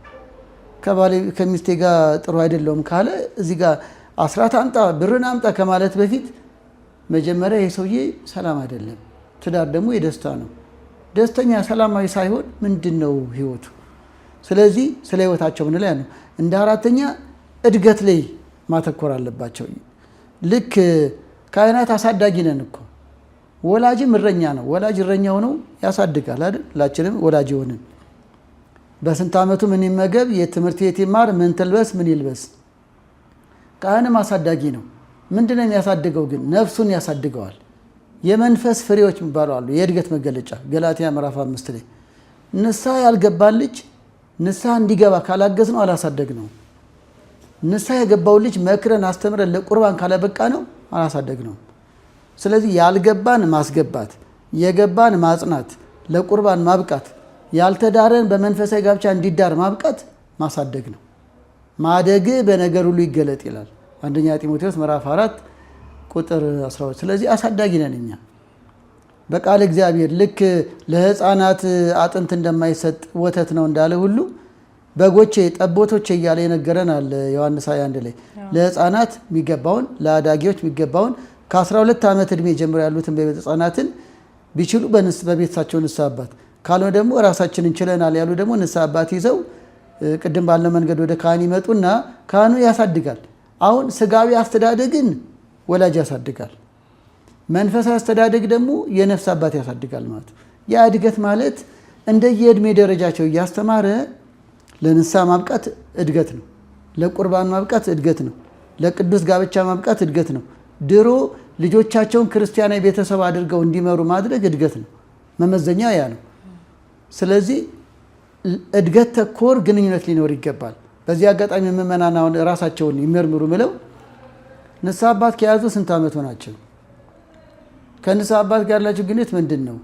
ከሚስቴ ጋር ጥሩ አይደለውም ካለ እዚህ ጋር አስራት አምጣ ብርን አምጣ ከማለት በፊት መጀመሪያ ይሄ ሰውዬ ሰላም አይደለም። ትዳር ደግሞ የደስታ ነው። ደስተኛ ሰላማዊ ሳይሆን ምንድን ነው ህይወቱ? ስለዚህ ስለ ህይወታቸው ምን ላይ ነው። እንደ አራተኛ እድገት ላይ ማተኮር አለባቸው። ልክ ካህናት አሳዳጊ ነን እኮ። ወላጅም እረኛ ነው። ወላጅ እረኛ ሆኖ ያሳድጋል አይደል? ሁላችንም ወላጅ ሆንን። በስንት ዓመቱ ምን ይመገብ፣ የትምህርት ቤት ይማር፣ ምን ትልበስ፣ ምን ይልበስ። ካህንም አሳዳጊ ነው። ምንድነው የሚያሳድገው ግን? ነፍሱን ያሳድገዋል። የመንፈስ ፍሬዎች የሚባሉ አሉ፣ የእድገት መገለጫ። ገላትያ ምዕራፍ 5 ላይ ንስሐ ያልገባን ልጅ ንስሐ እንዲገባ ካላገዝ ነው አላሳደግ ነው። ንስሐ የገባው ልጅ መክረን አስተምረን ለቁርባን ካላበቃ ነው አላሳደግ ነው። ስለዚህ ያልገባን ማስገባት፣ የገባን ማጽናት፣ ለቁርባን ማብቃት፣ ያልተዳረን በመንፈሳዊ ጋብቻ እንዲዳር ማብቃት ማሳደግ ነው። ማደግ በነገር ሁሉ ይገለጥ ይላል አንደኛ ጢሞቴዎስ ምዕራፍ 4 ቁጥር 12። ስለዚህ አሳዳጊ ነን እኛ። በቃል እግዚአብሔር ልክ ለሕፃናት አጥንት እንደማይሰጥ ወተት ነው እንዳለ ሁሉ በጎቼ ጠቦቶቼ እያለ የነገረን አለ ዮሐንስ 21 ላይ። ለሕፃናት የሚገባውን ለአዳጊዎች የሚገባውን ከ12 ዓመት ዕድሜ ጀምሮ ያሉትን በቤተ ሕፃናትን ቢችሉ በቤተሳቸው ንስሐ አባት፣ ካልሆነ ደግሞ ራሳችን እንችለናል ያሉ ደግሞ ንስሐ አባት ይዘው ቅድም ባለ መንገድ ወደ ካህን ይመጡና ካህኑ ያሳድጋል። አሁን ስጋዊ አስተዳደግን ወላጅ ያሳድጋል። መንፈሳዊ አስተዳደግ ደግሞ የነፍስ አባት ያሳድጋል ማለት። ያ እድገት ማለት እንደየእድሜ ደረጃቸው እያስተማረ ለንስሐ ማብቃት እድገት ነው። ለቁርባን ማብቃት እድገት ነው። ለቅዱስ ጋብቻ ማብቃት እድገት ነው። ድሮ ልጆቻቸውን ክርስቲያናዊ ቤተሰብ አድርገው እንዲመሩ ማድረግ እድገት ነው። መመዘኛ ያ ነው። ስለዚህ እድገት ተኮር ግንኙነት ሊኖር ይገባል። በዚህ አጋጣሚ ምእመናን አሁን ራሳቸውን ይመርምሩ ምለው ንስሐ አባት ከያዙ ስንት ዓመት ሆናቸው? ከንስሐ አባት ጋር ያላቸው ግንኙነት ምንድን ነው?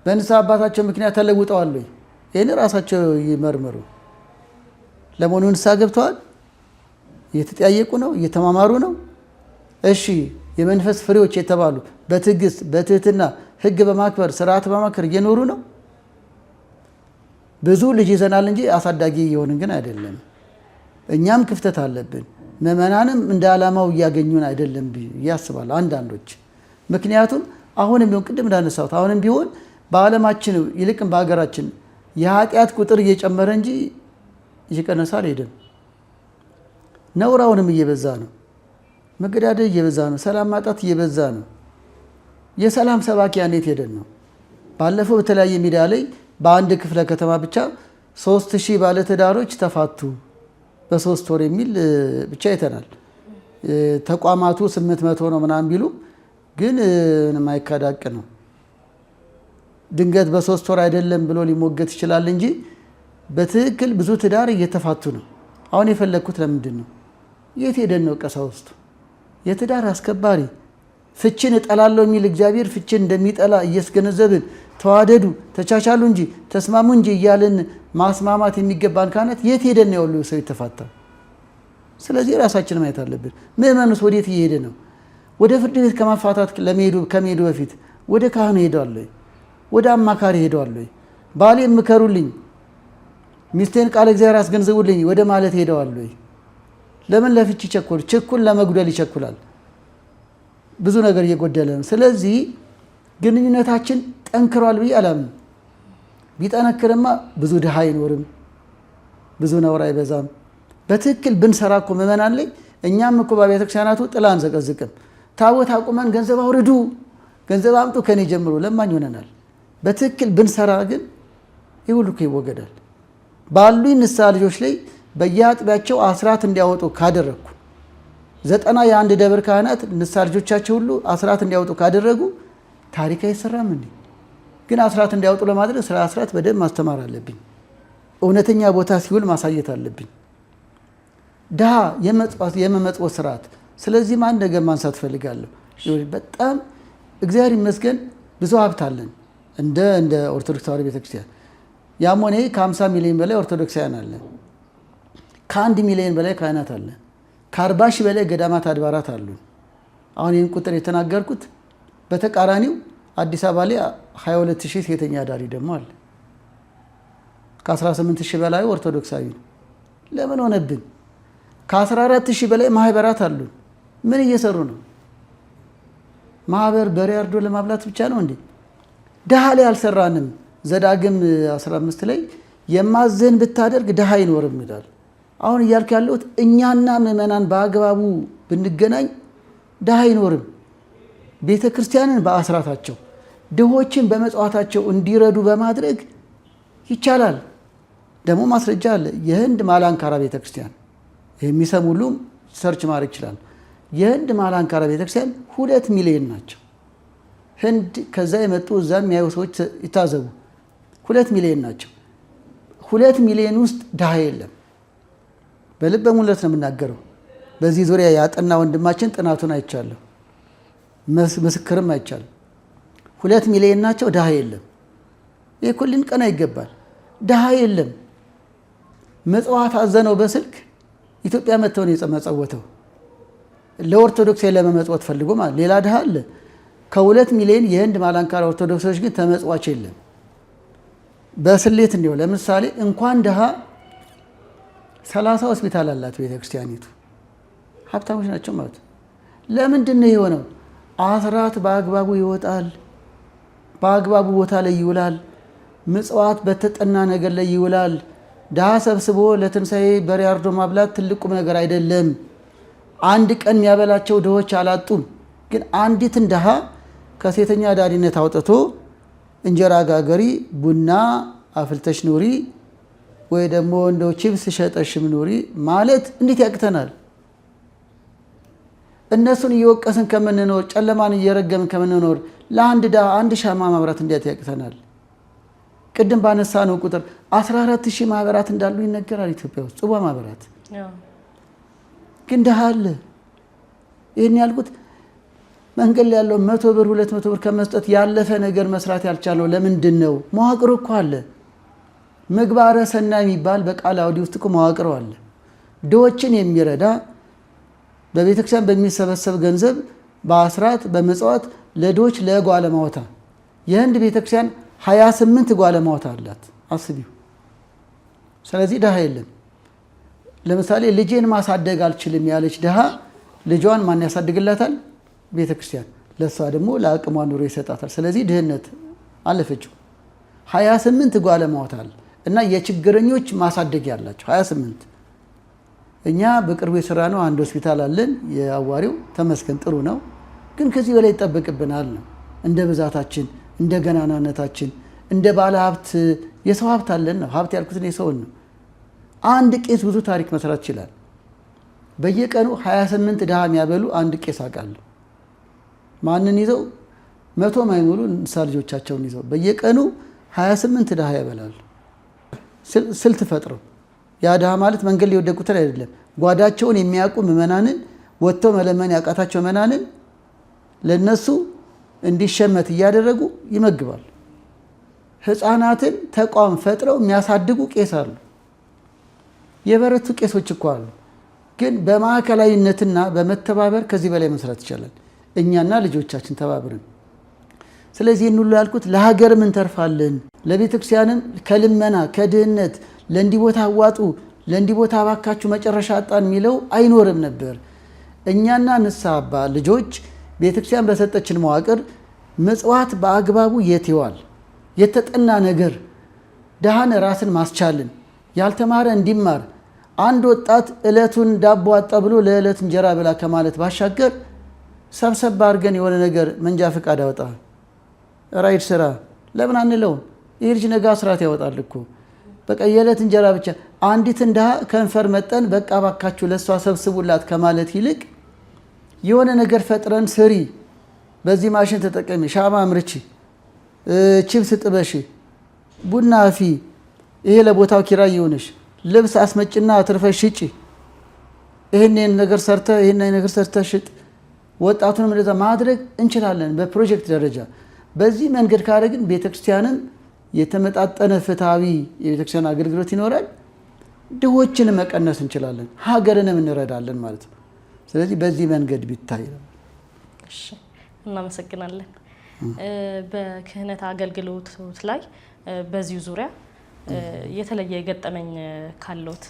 በንስሐ አባታቸው ምክንያት ተለውጠዋል ወይ? ይህን ራሳቸው ይመርምሩ። ለመሆኑ ንስሐ ገብተዋል? እየተጠያየቁ ነው? እየተማማሩ ነው? እሺ የመንፈስ ፍሬዎች የተባሉ በትዕግስት በትህትና ሕግ በማክበር ስርዓት በማክበር እየኖሩ ነው? ብዙ ልጅ ይዘናል እንጂ አሳዳጊ እየሆንን ግን አይደለም። እኛም ክፍተት አለብን። ምእመናንም እንደ ዓላማው እያገኙን አይደለም ያስባሉ አንዳንዶች። ምክንያቱም አሁንም ቢሆን ቅድም እንዳነሳሁት አሁንም ቢሆን በዓለማችን ይልቅም በሀገራችን የኃጢአት ቁጥር እየጨመረ እንጂ እየቀነሰ አልሄደም። ነውር አሁንም እየበዛ ነው። መገዳደል እየበዛ ነው። ሰላም ማጣት እየበዛ ነው። የሰላም ሰባኪያን የት ሄደን ነው? ባለፈው በተለያየ ሚዲያ ላይ በአንድ ክፍለ ከተማ ብቻ 3000 ባለትዳሮች ተፋቱ በ3 ወር የሚል ብቻ አይተናል። ተቋማቱ 800 ነው ምናምን ቢሉ ግን የማይካዳቅ ነው። ድንገት በ3 ወር አይደለም ብሎ ሊሞገት ይችላል እንጂ በትክክል ብዙ ትዳር እየተፋቱ ነው። አሁን የፈለግኩት ለምንድን ነው? የት ሄደን ነው? ቀሳውስቱ የትዳር አስከባሪ ፍችን እጠላለሁ የሚል እግዚአብሔር ፍችን እንደሚጠላ እያስገነዘብን ተዋደዱ፣ ተቻቻሉ እንጂ ተስማሙ እንጂ እያልን ማስማማት የሚገባን ካህናት የት ሄደን ነው ያሉ ሰው የተፋታ? ስለዚህ ራሳችን ማየት አለብን። ምእመኑስ ወዴት እየሄደ ነው? ወደ ፍርድ ቤት ከማፋታት ከመሄዱ በፊት ወደ ካህኑ ሄደዋል ወይ? ወደ አማካሪ ሄደዋል ወይ? ባሌ ምከሩልኝ፣ ሚስቴን ቃለ እግዚአብሔር አስገንዝቡልኝ ወደ ማለት ሄደዋል ወይ? ለምን ለፍቺ ይቸኩል? ችኩል ለመጉደል ይቸኩላል። ብዙ ነገር እየጎደለ ነው። ስለዚህ ግንኙነታችን ጠንክሯል ብዬ አላምንም። ቢጠነክርማ ብዙ ድሃ አይኖርም፣ ብዙ ነውር አይበዛም። በትክክል ብንሰራ እኮ ምእመናን ላይ እኛም እኮ በቤተ ክርስቲያናቱ ጥላ አንዘቀዝቅም። ታቦት አቁመን ገንዘብ አውርዱ፣ ገንዘብ አምጡ ከኔ ጀምሮ ለማኝ ሆነናል። በትክክል ብንሰራ ግን ይህ ሁሉ እኮ ይወገዳል። ባሉኝ ንስሐ ልጆች ላይ በየአጥቢያቸው አስራት እንዲያወጡ ካደረግኩ 90 የአንድ ደብር ካህናት ንስሐ ልጆቻቸው ሁሉ አስራት እንዲያወጡ ካደረጉ ታሪክ አይሰራም እንዴ? ግን አስራት እንዲያወጡ ለማድረግ ስለ አስራት በደንብ ማስተማር አለብኝ። እውነተኛ ቦታ ሲውል ማሳየት አለብኝ። ድሃ የመመጽወት ስርዓት። ስለዚህም አንድ ነገር ማንሳት ፈልጋለሁ። በጣም እግዚአብሔር ይመስገን ብዙ ሀብት አለን እንደ ኦርቶዶክስ ተዋሕዶ ቤተክርስቲያን። ያም ሆነ ከ50 ሚሊዮን በላይ ኦርቶዶክሳውያን አለን። ከ1 ሚሊዮን በላይ ካህናት አለን። ከ40 ሺህ በላይ ገዳማት አድባራት አሉን። አሁን ይህን ቁጥር የተናገርኩት በተቃራኒው አዲስ አበባ ላይ 22 ሺህ ሴተኛ አዳሪ ደግሞ አለ። ከ18 ሺህ በላይ ኦርቶዶክሳዊ ነው። ለምን ሆነብን? ከ14 ሺህ በላይ ማህበራት አሉን። ምን እየሰሩ ነው? ማህበር በሬ አርዶ ለማብላት ብቻ ነው እንዴ? ድሃ ላይ አልሰራንም። ዘዳግም 15 ላይ የማዝህን ብታደርግ ድሃ አይኖርም ይላል። አሁን እያልኩ ያለሁት እኛና ምእመናን በአግባቡ ብንገናኝ ድሃ አይኖርም። ቤተ ክርስቲያንን በአስራታቸው ድሆችን በመጽዋታቸው እንዲረዱ በማድረግ ይቻላል። ደግሞ ማስረጃ አለ። የህንድ ማላንካራ ቤተ ክርስቲያን የሚሰሙ ሁሉም ሰርች ማድረግ ይችላል። የህንድ ማላንካራ ቤተ ክርስቲያን 2 ሚሊዮን ናቸው። ህንድ ከዛ የመጡ እዛ የሚያዩ ሰዎች ይታዘቡ 2 ሚሊዮን ናቸው። 2 ሚሊዮን ውስጥ ድሃ የለም። በልበ ሙሉነት ነው የምናገረው። በዚህ ዙሪያ ያጠና ወንድማችን ጥናቱን አይቻለሁ፣ ምስክርም አይቻለሁ። 2 ሚሊዮን ናቸው፣ ድሃ የለም። ይህ ኩልን ቀና ይገባል። ድሃ የለም። መጽዋት አዘነው በስልክ ኢትዮጵያ መጥተው ነው የመጸወተው። ለኦርቶዶክስ ለመመጽወት ፈልጎ ማለት ሌላ ድሃ አለ። ከ2 ሚሊዮን የህንድ ማላንካራ ኦርቶዶክሶች ግን ተመጽዋች የለም። በስሌት እንዲሁ ለምሳሌ እንኳን ድሃ 30 ሆስፒታል አላት ቤተክርስቲያኒቱ። ሀብታሞች ናቸው ማለት ነው። ለምንድን ነው የሆነው? አስራት በአግባቡ ይወጣል፣ በአግባቡ ቦታ ላይ ይውላል። ምጽዋት በተጠና ነገር ላይ ይውላል። ድሃ ሰብስቦ ለትንሣኤ በሬ አርዶ ማብላት ትልቁም ነገር አይደለም። አንድ ቀን የሚያበላቸው ድሆች አላጡም። ግን አንዲትን ድሃ ከሴተኛ ዳሪነት አውጥቶ እንጀራ ጋገሪ፣ ቡና አፍልተሽ ኑሪ፣ ወይ ደግሞ እንደው ቺፕስ ሸጠሽም ኑሪ ማለት እንዴት ያቅተናል? እነሱን እየወቀስን ከምንኖር፣ ጨለማን እየረገምን ከምንኖር ለአንድ ድሃ 1 ሻማ ማብራት እንዴት ያቅተናል? ቅድም ባነሳ ነው ቁጥር 14,000 ማህበራት እንዳሉ ይነገራል ኢትዮጵያ ውስጥ ጽዋ ማህበራት። ግን ድሃ አለ። ይህን ያልኩት መንገድ ላይ ያለው 100 ብር 200 ብር ከመስጠት ያለፈ ነገር መስራት ያልቻለው ለምንድን ነው? መዋቅሩ እኮ አለ። ምግባረ ሰናይ የሚባል በቃለ ዓዋዲ ውስጥ እኮ መዋቅሩ አለ። ድሆችን የሚረዳ በቤተክርስቲያን በሚሰበሰብ ገንዘብ በአስራት በመጽዋት ለድሆች ለጓለማውታ የህንድ ቤተክርስቲያን 28 ጓለማውታ አላት። አስቢው። ስለዚህ ድሃ የለም። ለምሳሌ ልጄን ማሳደግ አልችልም ያለች ድሃ ልጇን ማን ያሳድግላታል? ቤተክርስቲያን። ለሷ ደግሞ ለአቅሟ ኑሮ ይሰጣታል። ስለዚህ ድህነት አለፈችው። 28 ጓለማውታ አለ እና የችግረኞች ማሳደግ ያላቸው 28። እኛ በቅርቡ የሰራ ነው አንድ ሆስፒታል አለን የአዋሪው ተመስገን ጥሩ ነው። ግን ከዚህ በላይ ይጠበቅብናል ነው እንደ ብዛታችን፣ እንደ ገናናነታችን፣ እንደ ባለ ሀብት የሰው ሀብት አለን ነው። ሀብት ያልኩትን የሰውን ነው። አንድ ቄስ ብዙ ታሪክ መስራት ይችላል። በየቀኑ 28 ድሃ የሚያበሉ አንድ ቄስ አውቃለሁ። ማንን ይዘው 100 ማይሞሉ እንስሳ ልጆቻቸውን ይዘው በየቀኑ 28 ድሃ ያበላሉ። ስልት ፈጥረው ያ ድሃ ማለት መንገድ ላይ የወደቁትን አይደለም፣ ጓዳቸውን የሚያውቁ ምዕመናንን ወጥተው መለመን ያቃታቸው ምዕመናንን ለነሱ እንዲሸመት እያደረጉ ይመግባሉ። ህፃናትን ተቋም ፈጥረው የሚያሳድጉ ቄስ አሉ። የበረቱ ቄሶች እኮ አሉ። ግን በማዕከላዊነትና በመተባበር ከዚህ በላይ መስራት ይቻላል፣ እኛና ልጆቻችን ተባብረን። ስለዚህ ሁሉ ያልኩት ለሀገርም እንተርፋለን፣ ለቤተክርስቲያንም ከልመና ከድህነት ለእንዲህ ቦታ አዋጡ፣ ለእንዲህ ቦታ አባካችሁ መጨረሻ አጣን የሚለው አይኖርም ነበር። እኛና ንስሐ አባ ልጆች ቤተክርስቲያን በሰጠችን መዋቅር ምጽዋት በአግባቡ የት ይዋል? የተጠና ነገር ድሃን ራስን ማስቻልን፣ ያልተማረ እንዲማር፣ አንድ ወጣት እለቱን ዳቦ አጣ ብሎ ለእለት እንጀራ ብላ ከማለት ባሻገር ሰብሰብ አድርገን የሆነ ነገር መንጃ ፈቃድ አወጣ ራይድ ስራ ለምን አንለውም? ይህ ልጅ ነገ አስራት ያወጣል እኮ። በቃ የዕለት እንጀራ ብቻ አንዲትን ድሃ ከንፈር መጠን በቃ ባካችሁ ለእሷ ሰብስቡላት ከማለት ይልቅ የሆነ ነገር ፈጥረን ስሪ፣ በዚህ ማሽን ተጠቀሚ፣ ሻማ አምርቺ፣ ቺፕስ ጥበሽ፣ ቡና አፊ፣ ይሄ ለቦታው ኪራይ ይሆንሽ፣ ልብስ አስመጭና አትርፈሽ ሽጪ፣ ይህን ነገር ሰርተ ሽጥ። ወጣቱንም እንደዛ ማድረግ እንችላለን በፕሮጀክት ደረጃ። በዚህ መንገድ ካደረግን ቤተክርስቲያንም የተመጣጠነ ፍትሃዊ የቤተክርስቲያን አገልግሎት ይኖራል። ድሆችን መቀነስ እንችላለን፣ ሀገርንም እንረዳለን ማለት ነው። ስለዚህ በዚህ መንገድ ቢታይ ነው። እሺ፣ እናመሰግናለን። በክህነት አገልግሎት ላይ በዚሁ ዙሪያ የተለየ የገጠመኝ ካለዎት?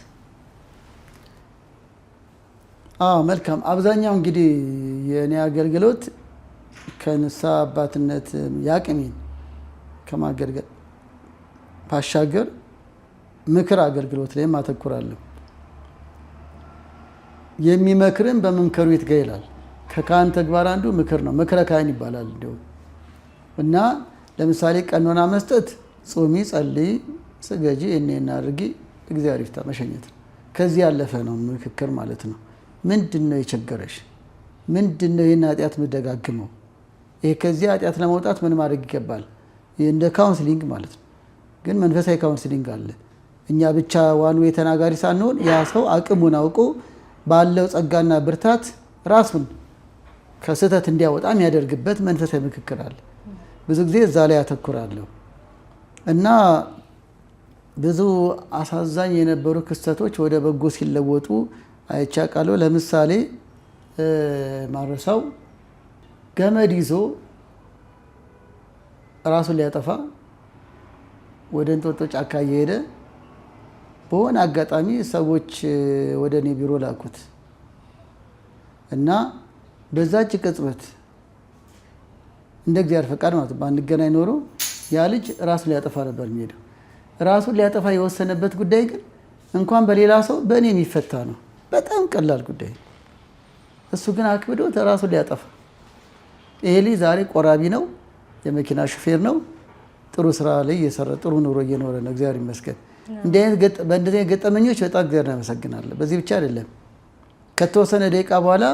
መልካም። አብዛኛው እንግዲህ የእኔ አገልግሎት ከንስሐ አባትነት ያቅሜን ከማገልገል ባሻገር ምክር አገልግሎት ላይ አተኩራለሁ። የሚመክርን በመምከሩ ይትጋ ይላል። ከካህን ተግባር አንዱ ምክር ነው። ምክረ ካህን ይባላል እንዲሁ እና ለምሳሌ ቀኖና መስጠት ጾሚ፣ ጸልይ፣ ስገጂ፣ እኔና አድርጊ፣ እግዚአብሔር ይፍታ መሸኘት ነው። ከዚህ ያለፈ ነው ምክክር ማለት ነው። ምንድን ነው የቸገረሽ? ምንድን ነው ይህን ኃጢአት የምደጋግመው? ይሄ ከዚህ ኃጢአት ለመውጣት ምን ማድረግ ይገባል? እንደ ካውንስሊንግ ማለት ነው። ግን መንፈሳዊ ካውንስሊንግ አለ። እኛ ብቻ ዋኑ የተናጋሪ ሳንሆን ያ ሰው አቅሙን አውቆ ባለው ጸጋና ብርታት ራሱን ከስህተት እንዲያወጣ የሚያደርግበት መንፈሳዊ ምክክር አለ። ብዙ ጊዜ እዛ ላይ ያተኩራለሁ እና ብዙ አሳዛኝ የነበሩ ክስተቶች ወደ በጎ ሲለወጡ አይቼ አውቃለሁ። ለምሳሌ ማረሳው ገመድ ይዞ ራሱን ሊያጠፋ ወደ እንጦጦ ጫካ እየሄደ በሆነ አጋጣሚ ሰዎች ወደ እኔ ቢሮ ላኩት እና በዛች ቅጽበት እንደ እግዚአብሔር ፈቃድ ማለት ባንገናኝ ኖሮ ያ ልጅ ራሱን ሊያጠፋ ነበር የሚሄደው። ራሱን ሊያጠፋ የወሰነበት ጉዳይ ግን እንኳን በሌላ ሰው በእኔ የሚፈታ ነው። በጣም ቀላል ጉዳይ። እሱ ግን አክብዶት ራሱን ሊያጠፋ። ይሄ ልጅ ዛሬ ቆራቢ ነው፣ የመኪና ሹፌር ነው፣ ጥሩ ስራ ላይ እየሰራ ጥሩ ኑሮ እየኖረ ነው። እግዚአብሔር ይመስገን። በእንደዚህ አይነት ገጠመኞች በጣም እግዚአብሔር እናመሰግናለን። በዚህ ብቻ አይደለም። ከተወሰነ ደቂቃ በኋላ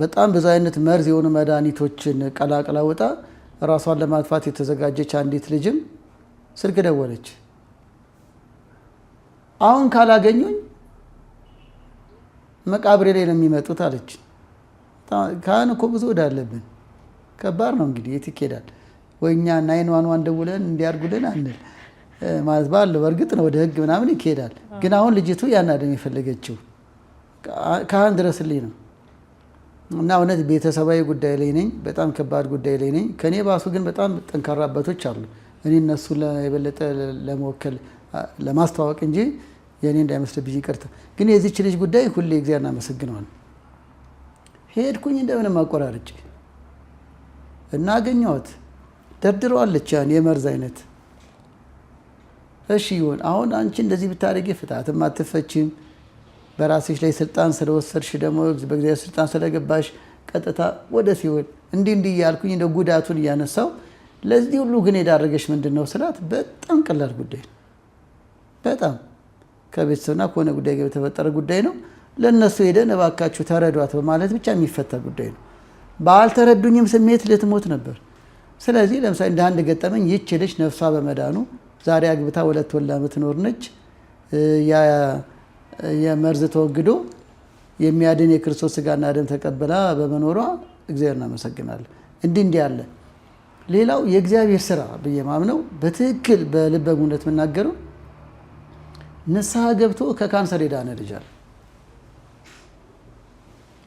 በጣም ብዙ አይነት መርዝ የሆኑ መድኃኒቶችን ቀላቅላ ወጣ ራሷን ለማጥፋት የተዘጋጀች አንዲት ልጅም ስልክ ደወለች። አሁን ካላገኙኝ መቃብሬ ላይ ነው የሚመጡት አለች። ካህን እኮ ብዙ ወደ አለብን። ከባድ ነው እንግዲህ የት ይኬዳል? ወይ እኛ 911 ደውለን እንዲያርጉልን አንል ማለት ባለው በእርግጥ ነው ወደ ህግ ምናምን ይኬዳል። ግን አሁን ልጅቱ ያን አይደለም የፈለገችው፣ ካህን ድረስልኝ ነው። እና እውነት ቤተሰባዊ ጉዳይ ላይ ነኝ፣ በጣም ከባድ ጉዳይ ላይ ነኝ። ከኔ ባሱ ግን በጣም ጠንካራ አባቶች አሉ። እኔ እነሱ የበለጠ ለመወከል ለማስተዋወቅ እንጂ የእኔ እንዳይመስልብኝ ይቅርታ። ግን የዚች ልጅ ጉዳይ ሁሌ እግዚአብሔር እናመሰግነዋል። ሄድኩኝ እንደምንም አቆራርጬ እና አገኘኋት። ደርድረዋለች ያን የመርዝ አይነት። እሺ ይሁን፣ አሁን አንቺ እንደዚህ ብታደርጊ ፍትሐትም አትፈቺም፣ በራስሽ ላይ ስልጣን ስለወሰድሽ ደግሞ በእግዚአብሔር ስልጣን ስለገባሽ ቀጥታ ወደ ሲሆን እንዲህ እያልኩኝ እንደ ጉዳቱን እያነሳው ለዚህ ሁሉ ግን የዳረገሽ ምንድን ነው ስላት፣ በጣም ቀላል ጉዳይ ነው። በጣም ከቤተሰብና ከሆነ ጉዳይ ጋር የተፈጠረ ጉዳይ ነው። ለእነሱ ሄደን እባካችሁ ተረዷት በማለት ብቻ የሚፈታ ጉዳይ ነው። ባልተረዱኝም ስሜት ልትሞት ነበር። ስለዚህ ለምሳሌ እንደ አንድ ገጠመኝ ይህች ልጅ ነፍሷ በመዳኑ ዛሬ አግብታ 2 ወልዳ የምትኖር ነች። የመርዝ ተወግዶ የሚያድን የክርስቶስ ስጋና ደም ተቀብላ በመኖሯ እግዚአብሔር እናመሰግናለን። እንዲህ ያለ ሌላው የእግዚአብሔር ስራ ብዬ ማምነው በትክክል በልበ ሙሉነት የምናገረው ንስሐ ገብቶ ከካንሰር የዳነ ልጅ አለ።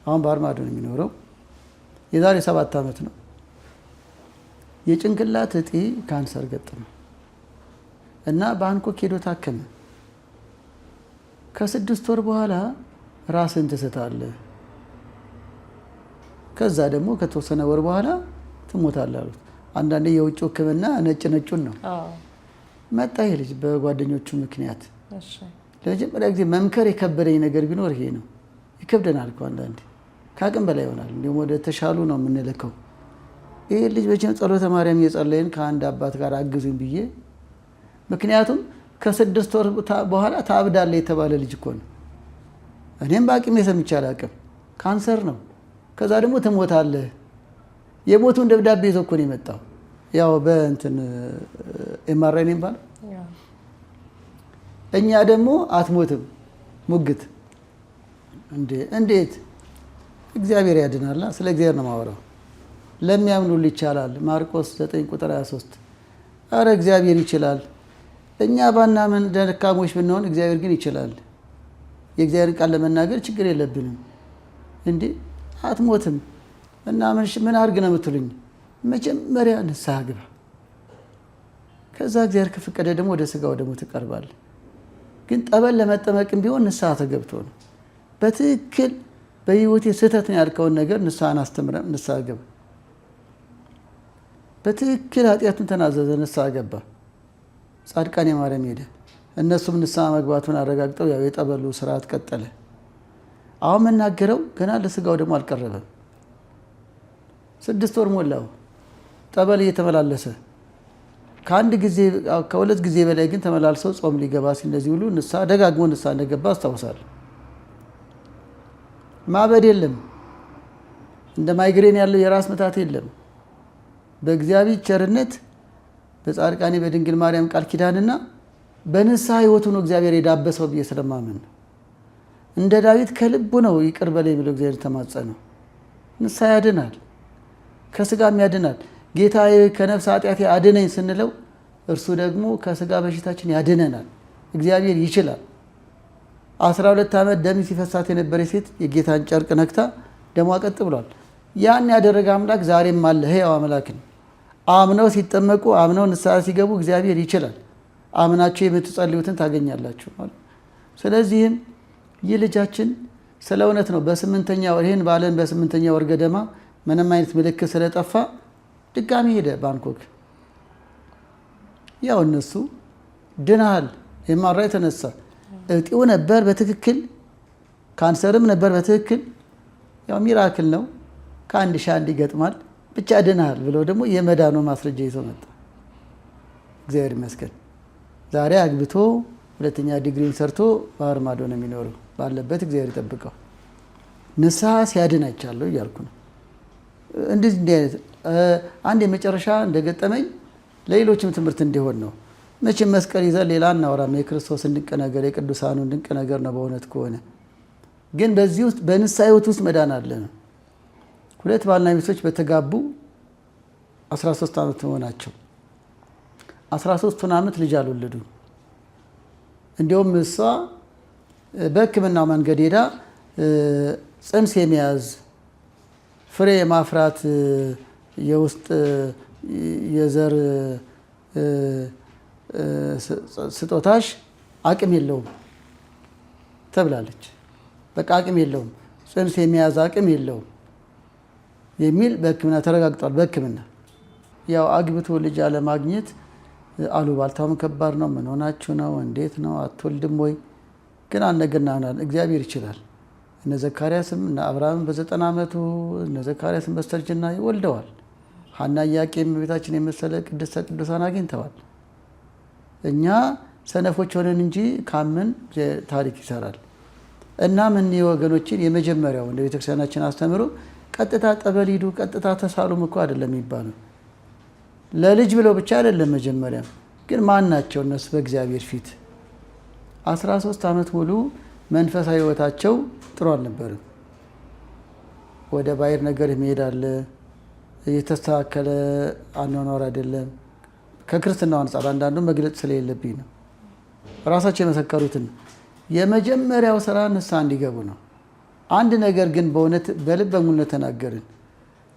አሁን ባህር ማዶ ነው የሚኖረው። የዛሬ 7 ዓመት ነው የጭንቅላት እጢ ካንሰር ገጠመው እና ባንኮክ ሄዶ ታከመ። ከ6 ወር በኋላ ራስን ትስታለህ፣ ከዛ ደግሞ ከተወሰነ ወር በኋላ ትሞታለህ አሉት። አንዳንዴ የውጭ ሕክምና ነጩን ነው። መጣ ይሄ ልጅ በጓደኞቹ ምክንያት። ለመጀመሪያ ጊዜ መምከር የከበደኝ ነገር ቢኖር ይሄ ነው። ይከብደናል እኮ አንዳንዴ ከአቅም በላይ ይሆናል። እንዲሁም ወደ ተሻሉ ነው የምንልከው። ይህ ልጅ በችም ጸሎተ ማርያም እየጸለይን ከአንድ አባት ጋር አግዙኝ ብዬ፣ ምክንያቱም ከ6 ወር በኋላ ታብዳለህ የተባለ ልጅ እኮ ነው። እኔም በአቅሜ ሰምቼ አላቅም። ካንሰር ነው። ከዛ ደግሞ ትሞታለህ። የሞቱን ደብዳቤ ይዞ እኮ ነው የመጣው። ያው በእንትን ኤምአርአይ ነው የሚባለው። እኛ ደግሞ አትሞትም ሙግት። እንዴት እግዚአብሔር ያድናል። ስለ እግዚአብሔር ነው የማወራው። ለሚያምኑል ይቻላል። ማርቆስ 9 ቁጥር 23። አረ እግዚአብሔር ይችላል። እኛ ባናምን ደካሞች ብንሆን እግዚአብሔር ግን ይችላል። የእግዚአብሔርን ቃል ለመናገር ችግር የለብንም። እንዴ አትሞትም እና ምን አድርግ ነው የምትሉኝ? መጀመሪያ ንስሐ ግባ። ከዛ እግዚአብሔር ከፈቀደ ደግሞ ወደ ስጋው ደግሞ ትቀርባለህ። ግን ጠበል ለመጠመቅም ቢሆን ንስሐ ተገብቶ ነው። በትክክል በህይወቴ ስህተት ነው ያልከውን ነገር ንስሐን አስተምረን ንስሐ ገባ። በትክክል ኃጢአቱን ተናዘዘ፣ ንስሐ ገባ። ጻድቃኔ ማርያም ሄደ። እነሱም ንስሐ መግባቱን አረጋግጠው ያው የጠበሉ ስርዓት ቀጠለ። አሁን መናገረው ገና ለስጋው ደግሞ አልቀረበም። 6 ወር ሞላው ጠበል እየተመላለሰ ከ2 ጊዜ በላይ ግን ተመላልሰው ጾም ሊገባ ሲል እንደዚህ ሁሉ ደጋግሞ ንስሐ እንደገባ አስታውሳለሁ። ማበድ የለም፣ እንደ ማይግሬን ያለው የራስ ምታት የለም። በእግዚአብሔር ቸርነት በጻድቃኔ በድንግል ማርያም ቃል ኪዳንና በንስሐ ሕይወቱ ነው እግዚአብሔር የዳበሰው ብዬ ስለማምን እንደ ዳዊት ከልቡ ነው ይቅር በለኝ ብሎ እግዚአብሔር ተማጸነው። ንስሐ ያድናል፣ ከስጋም ያድናል። ጌታዬ ከነፍስ ኃጢአቴ አድነኝ ስንለው እርሱ ደግሞ ከስጋ በሽታችን ያድነናል። እግዚአብሔር ይችላል። 12 ዓመት ደም ሲፈሳት የነበረ ሴት የጌታን ጨርቅ ነክታ ደሟ ቀጥ ብሏል። ያን ያደረገ አምላክ ዛሬም አለ፣ ሕያው አምላክ ነው። አምነው ሲጠመቁ አምነው ንስሐ ሲገቡ እግዚአብሔር ይችላል። አምናችሁ የምትጸልዩትን ታገኛላችሁ ማለት። ስለዚህም ይህ ልጃችን ስለ እውነት ነው በ8ኛ ወር ይህን ባለን በ8ኛ ወር ገደማ ምንም አይነት ምልክት ስለጠፋ ድጋሚ ሄደ ባንኮክ። ያው እነሱ ድናሃል የማራ የተነሳ እጢው ነበር በትክክል ካንሰርም ነበር በትክክል ያው ሚራክል ነው ከ1,000 ይገጥማል ብቻ ድናሃል ብለው ደግሞ የመዳኑ ማስረጃ ይዞ መጣ። እግዚአብሔር ይመስገን ዛሬ አግብቶ 2ኛ ዲግሪን ሰርቶ ባህር ማዶ ነው የሚኖረው። ባለበት እግዚአብሔር ይጠብቀው። ንስሐ ሲያድን አይቻለሁ እያልኩ ነው። እንደዚህ አይነት አንድ የመጨረሻ እንደገጠመኝ ለሌሎችም ትምህርት እንዲሆን ነው። መቼም መስቀል ይዘን ሌላ እናወራም። የክርስቶስ ድንቅ ነገር የቅዱሳኑ ድንቅ ነገር ነው በእውነት ከሆነ ግን በዚህ ውስጥ በንስሐ ሕይወት ውስጥ መዳን አለ ነው። 2 ባልና ሚስቶች በተጋቡ 13 ዓመት ሆናቸው 13ቱን ዓመት ልጅ አልወለዱም። እንዲሁም እሷ በሕክምናው መንገድ ሄዳ ጽንስ የመያዝ ፍሬ የማፍራት የውስጥ የዘር ስጦታሽ አቅም የለውም ተብላለች። በቃ አቅም የለውም፣ ጽንስ የመያዝ አቅም የለውም የሚል በሕክምና ተረጋግጧል። በሕክምና ያው አግብቶ ልጅ አለማግኘት አሉባልታውም ከባድ ነው። ምን ሆናችሁ ነው? እንዴት ነው? አትወልድም ወይ? ግን አንድ ነገር እናምናለን፣ እግዚአብሔር ይችላል። እነ ዘካርያስም እነ አብርሃም በ90 ዓመቱ እነ ዘካርያስም በስተርጅና ወልደዋል። ሐና ኢያቄም ቤታችን የመሰለ ቅድስተ ቅዱሳን አግኝተዋል። እኛ ሰነፎች ሆነን እንጂ ካምን ታሪክ ይሰራል። እና ምን ወገኖችን የመጀመሪያው እንደ ቤተክርስቲያናችን አስተምሮ ቀጥታ ጠበል ሂዱ ቀጥታ ተሳሉም እኮ አይደለም የሚባለው። ለልጅ ብለው ብቻ አይደለም። መጀመሪያ ግን ማን ናቸው እነሱ በእግዚአብሔር ፊት 13 ዓመት ሙሉ መንፈሳዊ ሕይወታቸው ጥሩ አልነበርም። ወደ ባዕድ ነገር ይሄዳል። የተስተካከለ አኗኗር አይደለም። ከክርስትናው አንጻር አንዳንዱ መግለጽ ስለሌለብኝ ነው። ራሳቸው የመሰከሩትን የመጀመሪያው ስራ ንስሐ እንዲገቡ ነው። አንድ ነገር ግን በእውነት በልበ ሙሉነት ተናገርን።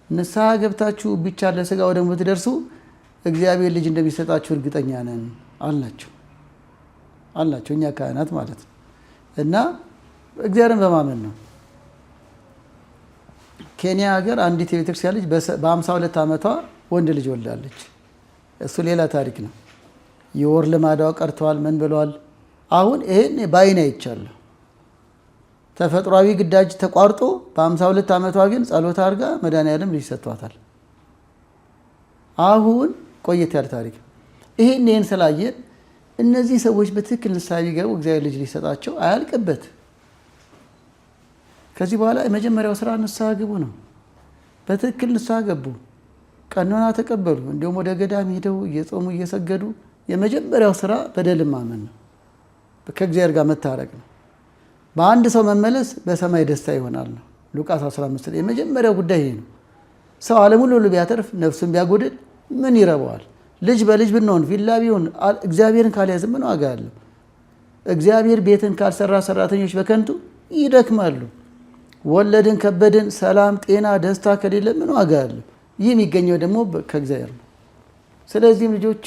ንስሐ ገብታችሁ ብቻ ለስጋ ወደ ሞት ደርሱ እግዚአብሔር ልጅ እንደሚሰጣችሁ እርግጠኛ ነን አልናቸው እኛ ካህናት ማለት ነው። እና እግዚአብሔርን በማመን ነው። ኬንያ ሀገር አንዲት የቤተክርስቲያን ልጅ በ52 ዓመቷ ወንድ ልጅ ወልዳለች። እሱ ሌላ ታሪክ ነው። የወር ልማዳዋ ቀርተዋል። ምን ብለዋል? አሁን ይሄን በዓይኔ አይቻለሁ። ተፈጥሯዊ ግዳጅ ተቋርጦ በ52 ዓመቷ ግን ጸሎት አድርጋ መድኃኒዓለም ልጅ ሰጥቷታል። አሁን ቆየት ያለ ታሪክ። ይሄን ስላየን እነዚህ ሰዎች በትክክል ንስሐ ቢገቡ እግዚአብሔር ልጅ ሊሰጣቸው አያልቅበት። ከዚህ በኋላ የመጀመሪያው ስራ ንስሐ ግቡ ነው። በትክክል ንስሐ ገቡ፣ ቀኖና ተቀበሉ። እንዲሁም ወደ ገዳም ሄደው እየጾሙ እየሰገዱ የመጀመሪያው ስራ በደል ማመን ነው። ከእግዚአብሔር ጋር መታረቅ ነው። በአንድ ሰው መመለስ በሰማይ ደስታ ይሆናል ነው ሉቃስ 15። የመጀመሪያው ጉዳይ ይሄ ነው። ሰው ዓለሙን ሁሉ ቢያተርፍ ነፍሱን ቢያጎድል ምን ይረባዋል? ልጅ በልጅ ብንሆን ቪላ ቢሆን እግዚአብሔርን ካልያዝ ምን ዋጋ አለው? እግዚአብሔር ቤትን ካልሰራ ሰራተኞች በከንቱ ይደክማሉ። ወለድን ከበድን ሰላም፣ ጤና፣ ደስታ ከሌለ ምን ዋጋ አለው? ይህ የሚገኘው ደግሞ ከእግዚአብሔር ነው። ስለዚህም ልጆች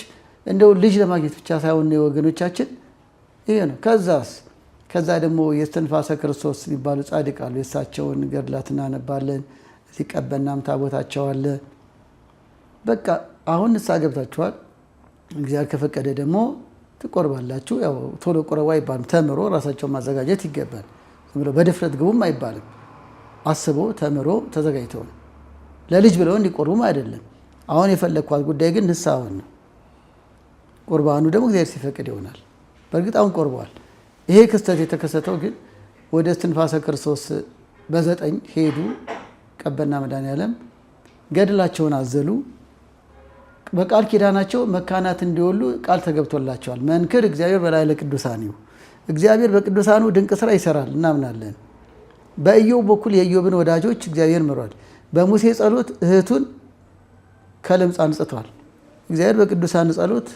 እንደው ልጅ ለማግኘት ብቻ ሳይሆን ወገኖቻችን ይሄ ነው። ከዛ ደግሞ የእስትንፋሰ ክርስቶስ የሚባሉ ጻድቅ አሉ። የእሳቸውን ገድላት እናነባለን። እዚህ ቀበናም ታቦታቸው አለ። በቃ አሁን ንስሐ ገብታችኋል። እግዚአብሔር ከፈቀደ ደግሞ ትቆርባላችሁ። ያው ቶሎ ቆረባ አይባልም። ተምሮ ራሳቸውን ማዘጋጀት ይገባል። ብሎ በድፍረት ግቡም አይባልም። አስቦ ተምሮ ተዘጋጅተው ነው። ለልጅ ብለው እንዲቆርቡም አይደለም። አሁን የፈለግኳት ጉዳይ ግን ንስሐውን ነው። ቁርባኑ ደግሞ እግዚአብሔር ሲፈቅድ ይሆናል። በእርግጥ አሁን ቆርበዋል። ይሄ ክስተት የተከሰተው ግን ወደ እስትንፋሰ ክርስቶስ በ9 ሄዱ። ቀበና መድኃኔዓለም ገድላቸውን አዘሉ። በቃል ኪዳናቸው መካናት እንዲወሉ ቃል ተገብቶላቸዋል። መንክር እግዚአብሔር በላዕለ ቅዱሳኒሁ፣ እግዚአብሔር በቅዱሳኑ ድንቅ ስራ ይሰራል እናምናለን። በኢዮብ በኩል የኢዮብን ወዳጆች እግዚአብሔር ምሯል። በሙሴ ጸሎት እህቱን ከለምጽ አንጽቷል። እግዚአብሔር በቅዱሳን ጸሎት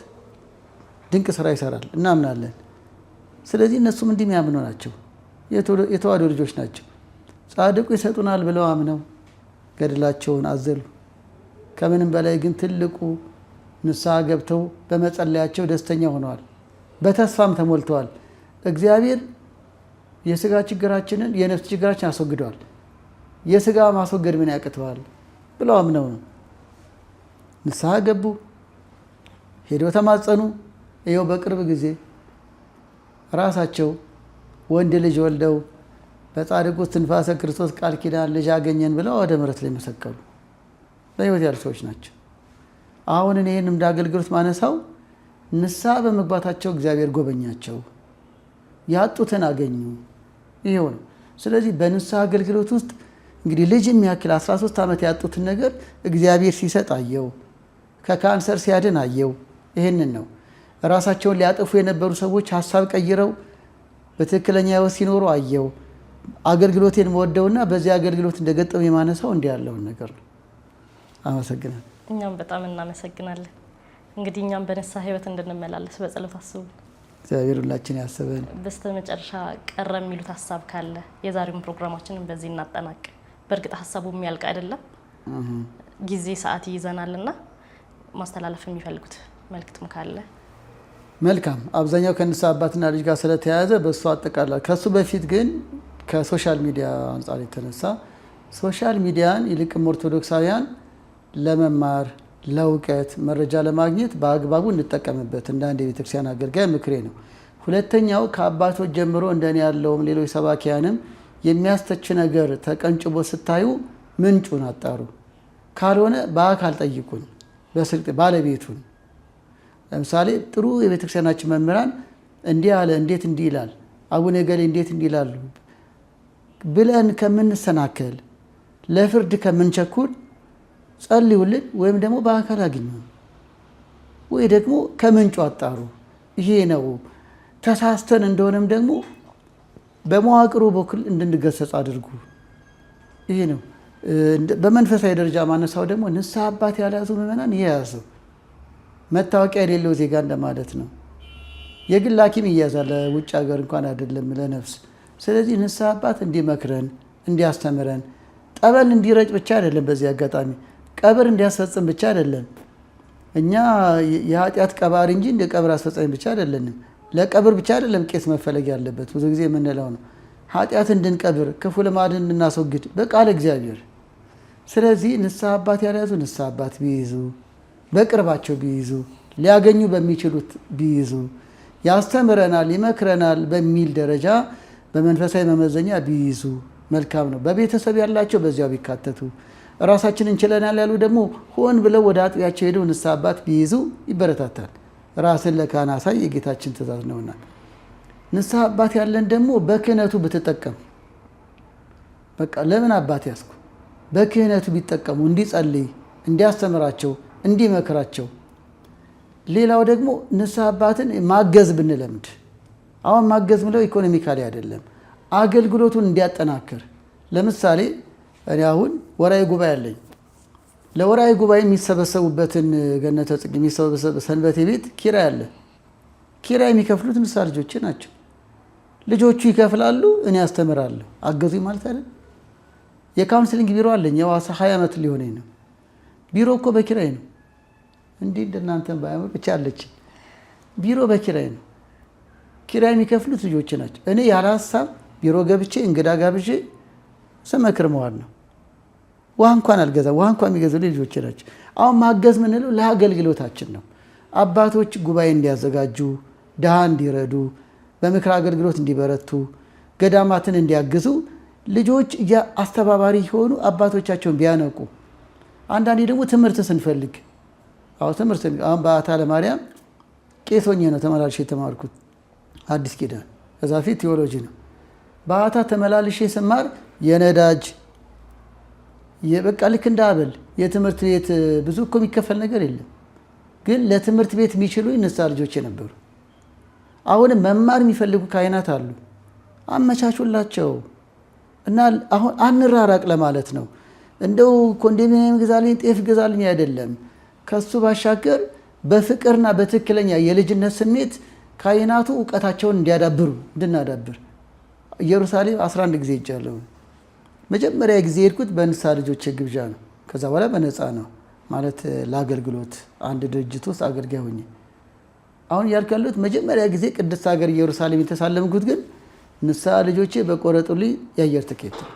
ድንቅ ስራ ይሰራል እናምናለን። ስለዚህ እነሱም እንዲህ የሚያምኑ ናቸው። የተዋሕዶ ልጆች ናቸው። ጻድቁ ይሰጡናል ብለው አምነው ገድላቸውን አዘሉ። ከምንም በላይ ግን ትልቁ ንስሐ ገብተው በመጸለያቸው ደስተኛ ሆነዋል። በተስፋም ተሞልተዋል። እግዚአብሔር የስጋ ችግራችንን የነፍስ ችግራችን አስወግደዋል። የስጋ ማስወገድ ምን ያቅተዋል ብለው አምነው ነው ንስሐ ገቡ። ሄደው ተማጸኑ። ይኸው በቅርብ ጊዜ ራሳቸው ወንድ ልጅ ወልደው በጻድቁ እስትንፋሰ ክርስቶስ ቃል ኪዳን ልጅ አገኘን ብለው ወደ ምሕረት ላይ መሰከሩ። በሕይወት ያሉ ሰዎች ናቸው። አሁን እኔ ይህን እንደ አገልግሎት ማነሳው ንስሐ በመግባታቸው እግዚአብሔር ጎበኛቸው፣ ያጡትን አገኙ። ይሄው ነው። ስለዚህ በንስሐ አገልግሎት ውስጥ እንግዲህ ልጅ የሚያክል 13 ዓመት ያጡትን ነገር እግዚአብሔር ሲሰጥ አየው። ከካንሰር ሲያድን አየው። ይህንን ነው። ራሳቸውን ሊያጠፉ የነበሩ ሰዎች ሀሳብ ቀይረው በትክክለኛ ሕይወት ሲኖሩ አየው። አገልግሎቴን መወደውና በዚህ አገልግሎት እንደገጠሙ የማነሳው እንዲህ ያለውን ነገር ነው። አመሰግናለሁ። እኛም በጣም እናመሰግናለን። እንግዲህ እኛም በንስሐ ሕይወት እንድንመላለስ በጸሎት አስቡ። እግዚአብሔር ሁላችን ያስበን። በስተ መጨረሻ ቀረ የሚሉት ሀሳብ ካለ የዛሬውን ፕሮግራማችንን በዚህ እናጠናቅ። በእርግጥ ሀሳቡ የሚያልቅ አይደለም፣ ጊዜ ሰዓት ይይዘናልና ማስተላለፍ የሚፈልጉት መልእክትም ካለ። መልካም። አብዛኛው ከንስሐ አባትና ልጅ ጋር ስለተያያዘ በእሱ አጠቃላል። ከእሱ በፊት ግን ከሶሻል ሚዲያ አንጻር የተነሳ ሶሻል ሚዲያን ይልቅም ኦርቶዶክሳውያን ለመማር ለእውቀት መረጃ ለማግኘት በአግባቡ እንጠቀምበት። እንደ አንድ የቤተክርስቲያን አገልጋይ ምክሬ ነው። ሁለተኛው ከአባቶች ጀምሮ እንደኔ ያለውም ሌሎች ሰባኪያንም የሚያስተች ነገር ተቀንጭቦ ስታዩ ምንጩን አጣሩ። ካልሆነ በአካል ጠይቁን፣ በስልክ ባለቤቱን። ለምሳሌ ጥሩ የቤተክርስቲያናችን መምህራን እንዲህ አለ፣ እንዴት እንዲህ ይላል፣ አቡነ ገሌ እንዴት እንዲህ ይላሉ ብለን ከምንሰናከል ለፍርድ ከምንቸኩል ጸልዩልን፣ ወይም ደግሞ በአካል አግኙ፣ ወይ ደግሞ ከምንጩ አጣሩ። ይሄ ነው። ተሳስተን እንደሆነም ደግሞ በመዋቅሩ በኩል እንድንገሰጽ አድርጉ። ይሄ ነው። በመንፈሳዊ ደረጃ ማነሳው ደግሞ ንስሐ አባት ያልያዙ ምዕመናን ይሄ ያዘው መታወቂያ የሌለው ዜጋ እንደማለት ነው። የግል ሐኪም ይያዛል፣ ለውጭ ሀገር እንኳን አይደለም ለነፍስ። ስለዚህ ንስሐ አባት እንዲመክረን እንዲያስተምረን፣ ጠበል እንዲረጭ ብቻ አይደለም፣ በዚህ አጋጣሚ ቀብር እንዲያስፈጽም ብቻ አይደለም። እኛ የኃጢአት ቀባሪ እንጂ እንደ ቀብር አስፈጻሚ ብቻ አይደለንም። ለቀብር ብቻ አይደለም ቄስ መፈለግ ያለበት፣ ብዙ ጊዜ የምንለው ነው። ኃጢአት እንድንቀብር፣ ክፉ ልማድን እንድናስወግድ በቃል እግዚአብሔር። ስለዚህ ንስሐ አባት ያልያዙ ንስሐ አባት ቢይዙ፣ በቅርባቸው ቢይዙ፣ ሊያገኙ በሚችሉት ቢይዙ፣ ያስተምረናል ይመክረናል በሚል ደረጃ በመንፈሳዊ መመዘኛ ቢይዙ መልካም ነው። በቤተሰብ ያላቸው በዚያው ቢካተቱ፣ ራሳችን እንችለናል ያሉ ደግሞ ሆን ብለው ወደ አጥቢያቸው ሄደው ንስሐ አባት ቢይዙ ይበረታታል። ራስን ለካህን አሳይ የጌታችን ትእዛዝ ነውና። ንስሐ አባት ያለን ደግሞ በክህነቱ ብትጠቀም፣ በቃ ለምን አባት ያስኩ፣ በክህነቱ ቢጠቀሙ፣ እንዲጸልይ፣ እንዲያስተምራቸው፣ እንዲመክራቸው። ሌላው ደግሞ ንስሐ አባትን ማገዝ ብንለምድ፣ አሁን ማገዝ ምለው ኢኮኖሚካሊ አይደለም፣ አገልግሎቱን እንዲያጠናክር። ለምሳሌ እኔ አሁን ወራዊ ጉባኤ አለኝ። ለወራዊ ጉባኤ የሚሰበሰቡበትን ገነተ ጽጌ የሚሰበሰቡበት ሰንበቴ ቤት ኪራይ አለ። ኪራይ የሚከፍሉት ንስሐ ልጆች ናቸው። ልጆቹ ይከፍላሉ፣ እኔ አስተምራለሁ። አገዙኝ ማለት አይደል? የካውንስሊንግ ቢሮ አለኝ። የዋሳ 20 ዓመት ሊሆነኝ ነው። ቢሮ እኮ በኪራይ ነው። እንዲህ እንደናንተን ባያምር ብቻ አለች። ቢሮ በኪራይ ነው። ኪራይ የሚከፍሉት ልጆች ናቸው። እኔ ያለ ሀሳብ ቢሮ ገብቼ እንግዳ ጋብዤ ስመክር መዋል ነው። ውሃ እንኳን አልገዛ፣ ውሃ እንኳን የሚገዙ ልጆች ናቸው። አሁን ማገዝ ምንለው ለአገልግሎታችን ነው። አባቶች ጉባኤ እንዲያዘጋጁ፣ ድሃ እንዲረዱ፣ በምክር አገልግሎት እንዲበረቱ፣ ገዳማትን እንዲያግዙ ልጆች አስተባባሪ ሆኑ አባቶቻቸውን ቢያነቁ። አንዳንዴ ደግሞ ትምህርት ስንፈልግ አሁን በአታ ለማርያም ቄስ ሆኜ ነው ተመላልሼ የተማርኩት አዲስ ኪዳን። ከዛ ፊት ቴዎሎጂ ነው። በአታ ተመላልሼ ስማር የነዳጅ በቃ ልክ እንደ አበል የትምህርት ቤት ብዙ እኮ የሚከፈል ነገር የለም፣ ግን ለትምህርት ቤት የሚችሉ ንስሐ ልጆች ነበሩ። አሁንም መማር የሚፈልጉ ካህናት አሉ። አመቻቹላቸው እና አሁን አንራራቅ ለማለት ነው። እንደው ኮንዶሚኒየም ግዛልኝ ጤፍ ግዛልኝ አይደለም። ከሱ ባሻገር በፍቅርና በትክክለኛ የልጅነት ስሜት ካህናቱ እውቀታቸውን እንድናዳብር ኢየሩሳሌም 11 ጊዜ ሄጃለሁ። መጀመሪያ ጊዜ ሄድኩት በንስሐ ልጆች ግብዣ ነው። ከዛ በኋላ በነፃ ነው ማለት ለአገልግሎት አንድ ድርጅት ውስጥ አገልጋይ ሆኜ አሁን ያልካሉት መጀመሪያ ጊዜ ቅድስት ሀገር ኢየሩሳሌም የተሳለምኩት ግን ንስሐ ልጆቼ በቆረጡልኝ የአየር ትኬት ነው።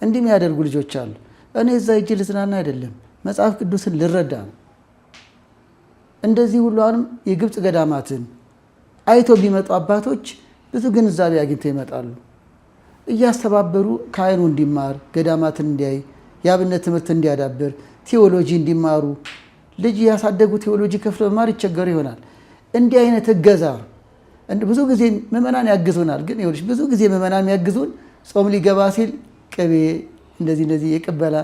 እንዲህ የሚያደርጉ ልጆች አሉ። እኔ እዛ ሂጄ ልዝናና አይደለም መጽሐፍ ቅዱስን ልረዳ ነው። እንደዚህ ሁሉ አሁንም የግብፅ ገዳማትን አይቶ ቢመጡ አባቶች ብዙ ግንዛቤ አግኝተው ይመጣሉ። እያስተባበሩ ካህኑ እንዲማር፣ ገዳማትን እንዲያይ፣ የአብነት ትምህርት እንዲያዳብር፣ ቴዎሎጂ እንዲማሩ። ልጅ ያሳደጉ ቴዎሎጂ ከፍለው መማር ይቸገሩ ይሆናል። እንዲህ አይነት እገዛ ብዙ ጊዜ ምዕመናን ያግዙናል። ግን ይኸውልሽ ብዙ ጊዜ ምዕመናን ያግዙን ጾም ሊገባ ሲል ቅቤ እንደዚህ የቅበላ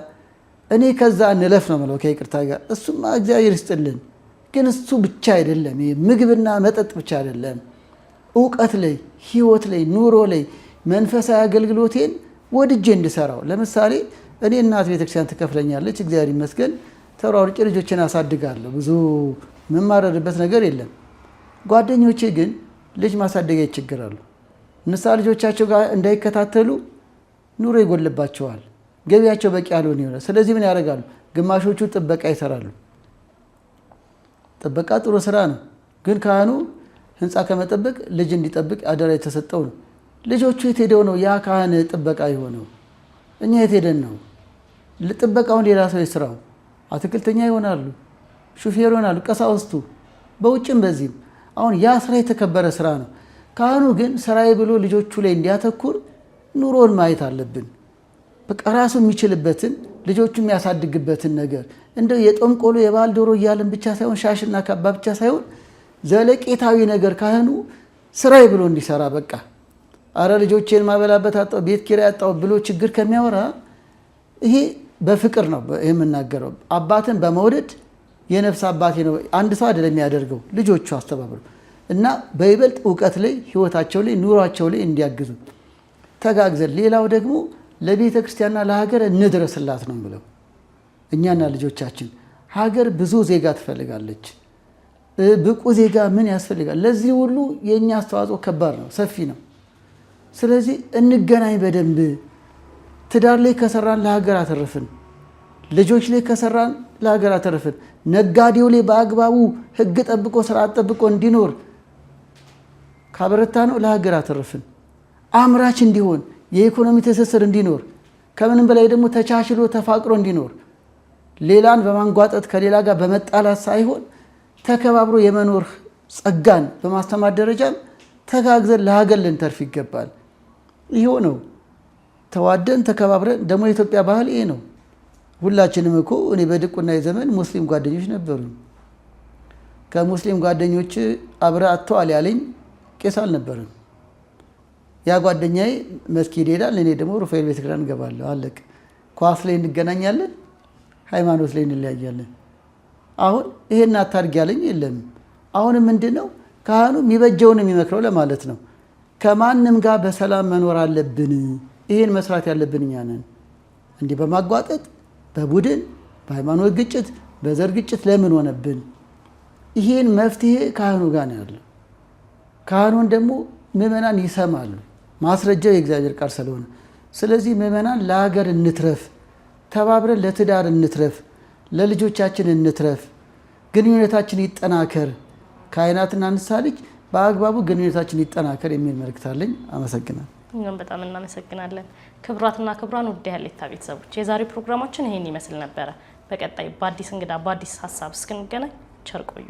እኔ ከዛ እንለፍ ነው የምለው ከይቅርታ ጋር። እሱማ እግዚአብሔር ይስጥልን። ግን እሱ ብቻ አይደለም፣ ምግብና መጠጥ ብቻ አይደለም። እውቀት ላይ፣ ህይወት ላይ፣ ኑሮ ላይ መንፈሳዊ አገልግሎቴን ወድጄ እንድሰራው። ለምሳሌ እኔ እናት ቤተክርስቲያን ትከፍለኛለች፣ እግዚአብሔር ይመስገን። ተሯሩጬ ልጆችን አሳድጋለሁ። ብዙ የምማረርበት ነገር የለም። ጓደኞቼ ግን ልጅ ማሳደጊያ ይቸግራሉ። ንስሐ ልጆቻቸው ጋር እንዳይከታተሉ ኑሮ ይጎልባቸዋል። ገቢያቸው በቂ ያልሆነ ይሆናል። ስለዚህ ምን ያደርጋሉ? ግማሾቹ ጥበቃ ይሰራሉ። ጥበቃ ጥሩ ስራ ነው፣ ግን ካህኑ ህንፃ ከመጠበቅ ልጅ እንዲጠብቅ አደራ የተሰጠው ነው። ልጆቹ የት ሄደው ነው ያ ካህን ጥበቃ የሆነው? እኛ የት ሄደን ነው? ጥበቃውን ሌላ ሰው ይስራው። አትክልተኛ ይሆናሉ፣ ሹፌር ይሆናሉ፣ ቀሳውስቱ በውጭም በዚህም። አሁን ያ ስራ የተከበረ ስራ ነው። ካህኑ ግን ስራዬ ብሎ ልጆቹ ላይ እንዲያተኩር ኑሮን ማየት አለብን። በቃ ራሱ የሚችልበትን ልጆቹ የሚያሳድግበትን ነገር እንደው የጦም ቆሎ የባህል ዶሮ እያለን ብቻ ሳይሆን ሻሽና ካባ ብቻ ሳይሆን ዘለቄታዊ ነገር ካህኑ ስራዬ ብሎ እንዲሰራ በቃ አረ ልጆቼን ማበላበት አጣው ቤት ኪራይ አጣው ብሎ ችግር ከሚያወራ ይሄ በፍቅር ነው የምናገረው። አባትን በመውደድ የነፍስ አባቴ ነው አንድ ሰው አይደለም የሚያደርገው፣ ልጆቹ አስተባብሩ እና በይበልጥ እውቀት ላይ ህይወታቸው ላይ ኑሯቸው ላይ እንዲያግዙ ተጋግዘን። ሌላው ደግሞ ለቤተ ክርስቲያንና ለሀገር እንድረስላት ነው ብለው እኛና ልጆቻችን። ሀገር ብዙ ዜጋ ትፈልጋለች። ብቁ ዜጋ ምን ያስፈልጋል? ለዚህ ሁሉ የእኛ አስተዋጽኦ ከባድ ነው፣ ሰፊ ነው። ስለዚህ እንገናኝ በደንብ። ትዳር ላይ ከሰራን ለሀገር አተረፍን፣ ልጆች ላይ ከሰራን ለሀገር አተረፍን። ነጋዴው ላይ በአግባቡ ህግ ጠብቆ ስርዓት ጠብቆ እንዲኖር ካበረታ ነው ለሀገር አተረፍን። አምራች እንዲሆን የኢኮኖሚ ትስስር እንዲኖር ከምንም በላይ ደግሞ ተቻችሎ ተፋቅሮ እንዲኖር ሌላን በማንጓጠጥ ከሌላ ጋር በመጣላት ሳይሆን ተከባብሮ የመኖር ጸጋን በማስተማር ደረጃም ተጋግዘን ለሀገር ልንተርፍ ይገባል። ይሄው ነው ተዋደን ተከባብረን። ደግሞ የኢትዮጵያ ባህል ይሄ ነው። ሁላችንም እኮ እኔ በድቁና ዘመን ሙስሊም ጓደኞች ነበሩ። ከሙስሊም ጓደኞች አብረ አጥተዋል ያለኝ ቄስ አልነበረም። ያ ጓደኛዬ መስጊድ ሄዳል፣ እኔ ደግሞ ሩፋኤል ቤተክርስቲያን እንገባለሁ። አለቅ ኳስ ላይ እንገናኛለን፣ ሃይማኖት ላይ እንለያያለን። አሁን ይሄን አታርግ ያለኝ የለም። አሁንም ምንድነው ካህኑ የሚበጀውን የሚመክረው ለማለት ነው። ከማንም ጋር በሰላም መኖር አለብን። ይሄን መስራት ያለብን እኛ ነን። እንዲህ በማጓጠጥ በቡድን በሃይማኖት ግጭት በዘር ግጭት ለምን ሆነብን? ይሄን መፍትሄ ካህኑ ጋር ነው ያለው። ካህኑን ደግሞ ምዕመናን ይሰማሉ። ማስረጃው የእግዚአብሔር ቃል ስለሆነ፣ ስለዚህ ምዕመናን ለሀገር እንትረፍ፣ ተባብረን ለትዳር እንትረፍ፣ ለልጆቻችን እንትረፍ፣ ግንኙነታችን ይጠናከር። ካህናትና ንስሐ ልጅ በአግባቡ ግንኙነታችን ይጠናከር የሚል መልእክት አለኝ። አመሰግናለሁ። እኛም በጣም እናመሰግናለን። ክቡራትና ክቡራን ውድ የሀሌታ ቤተሰቦች የዛሬው ፕሮግራማችን ይሄን ይመስል ነበረ። በቀጣይ በአዲስ እንግዳ በአዲስ ሀሳብ እስክንገናኝ ቸር ቆዩ።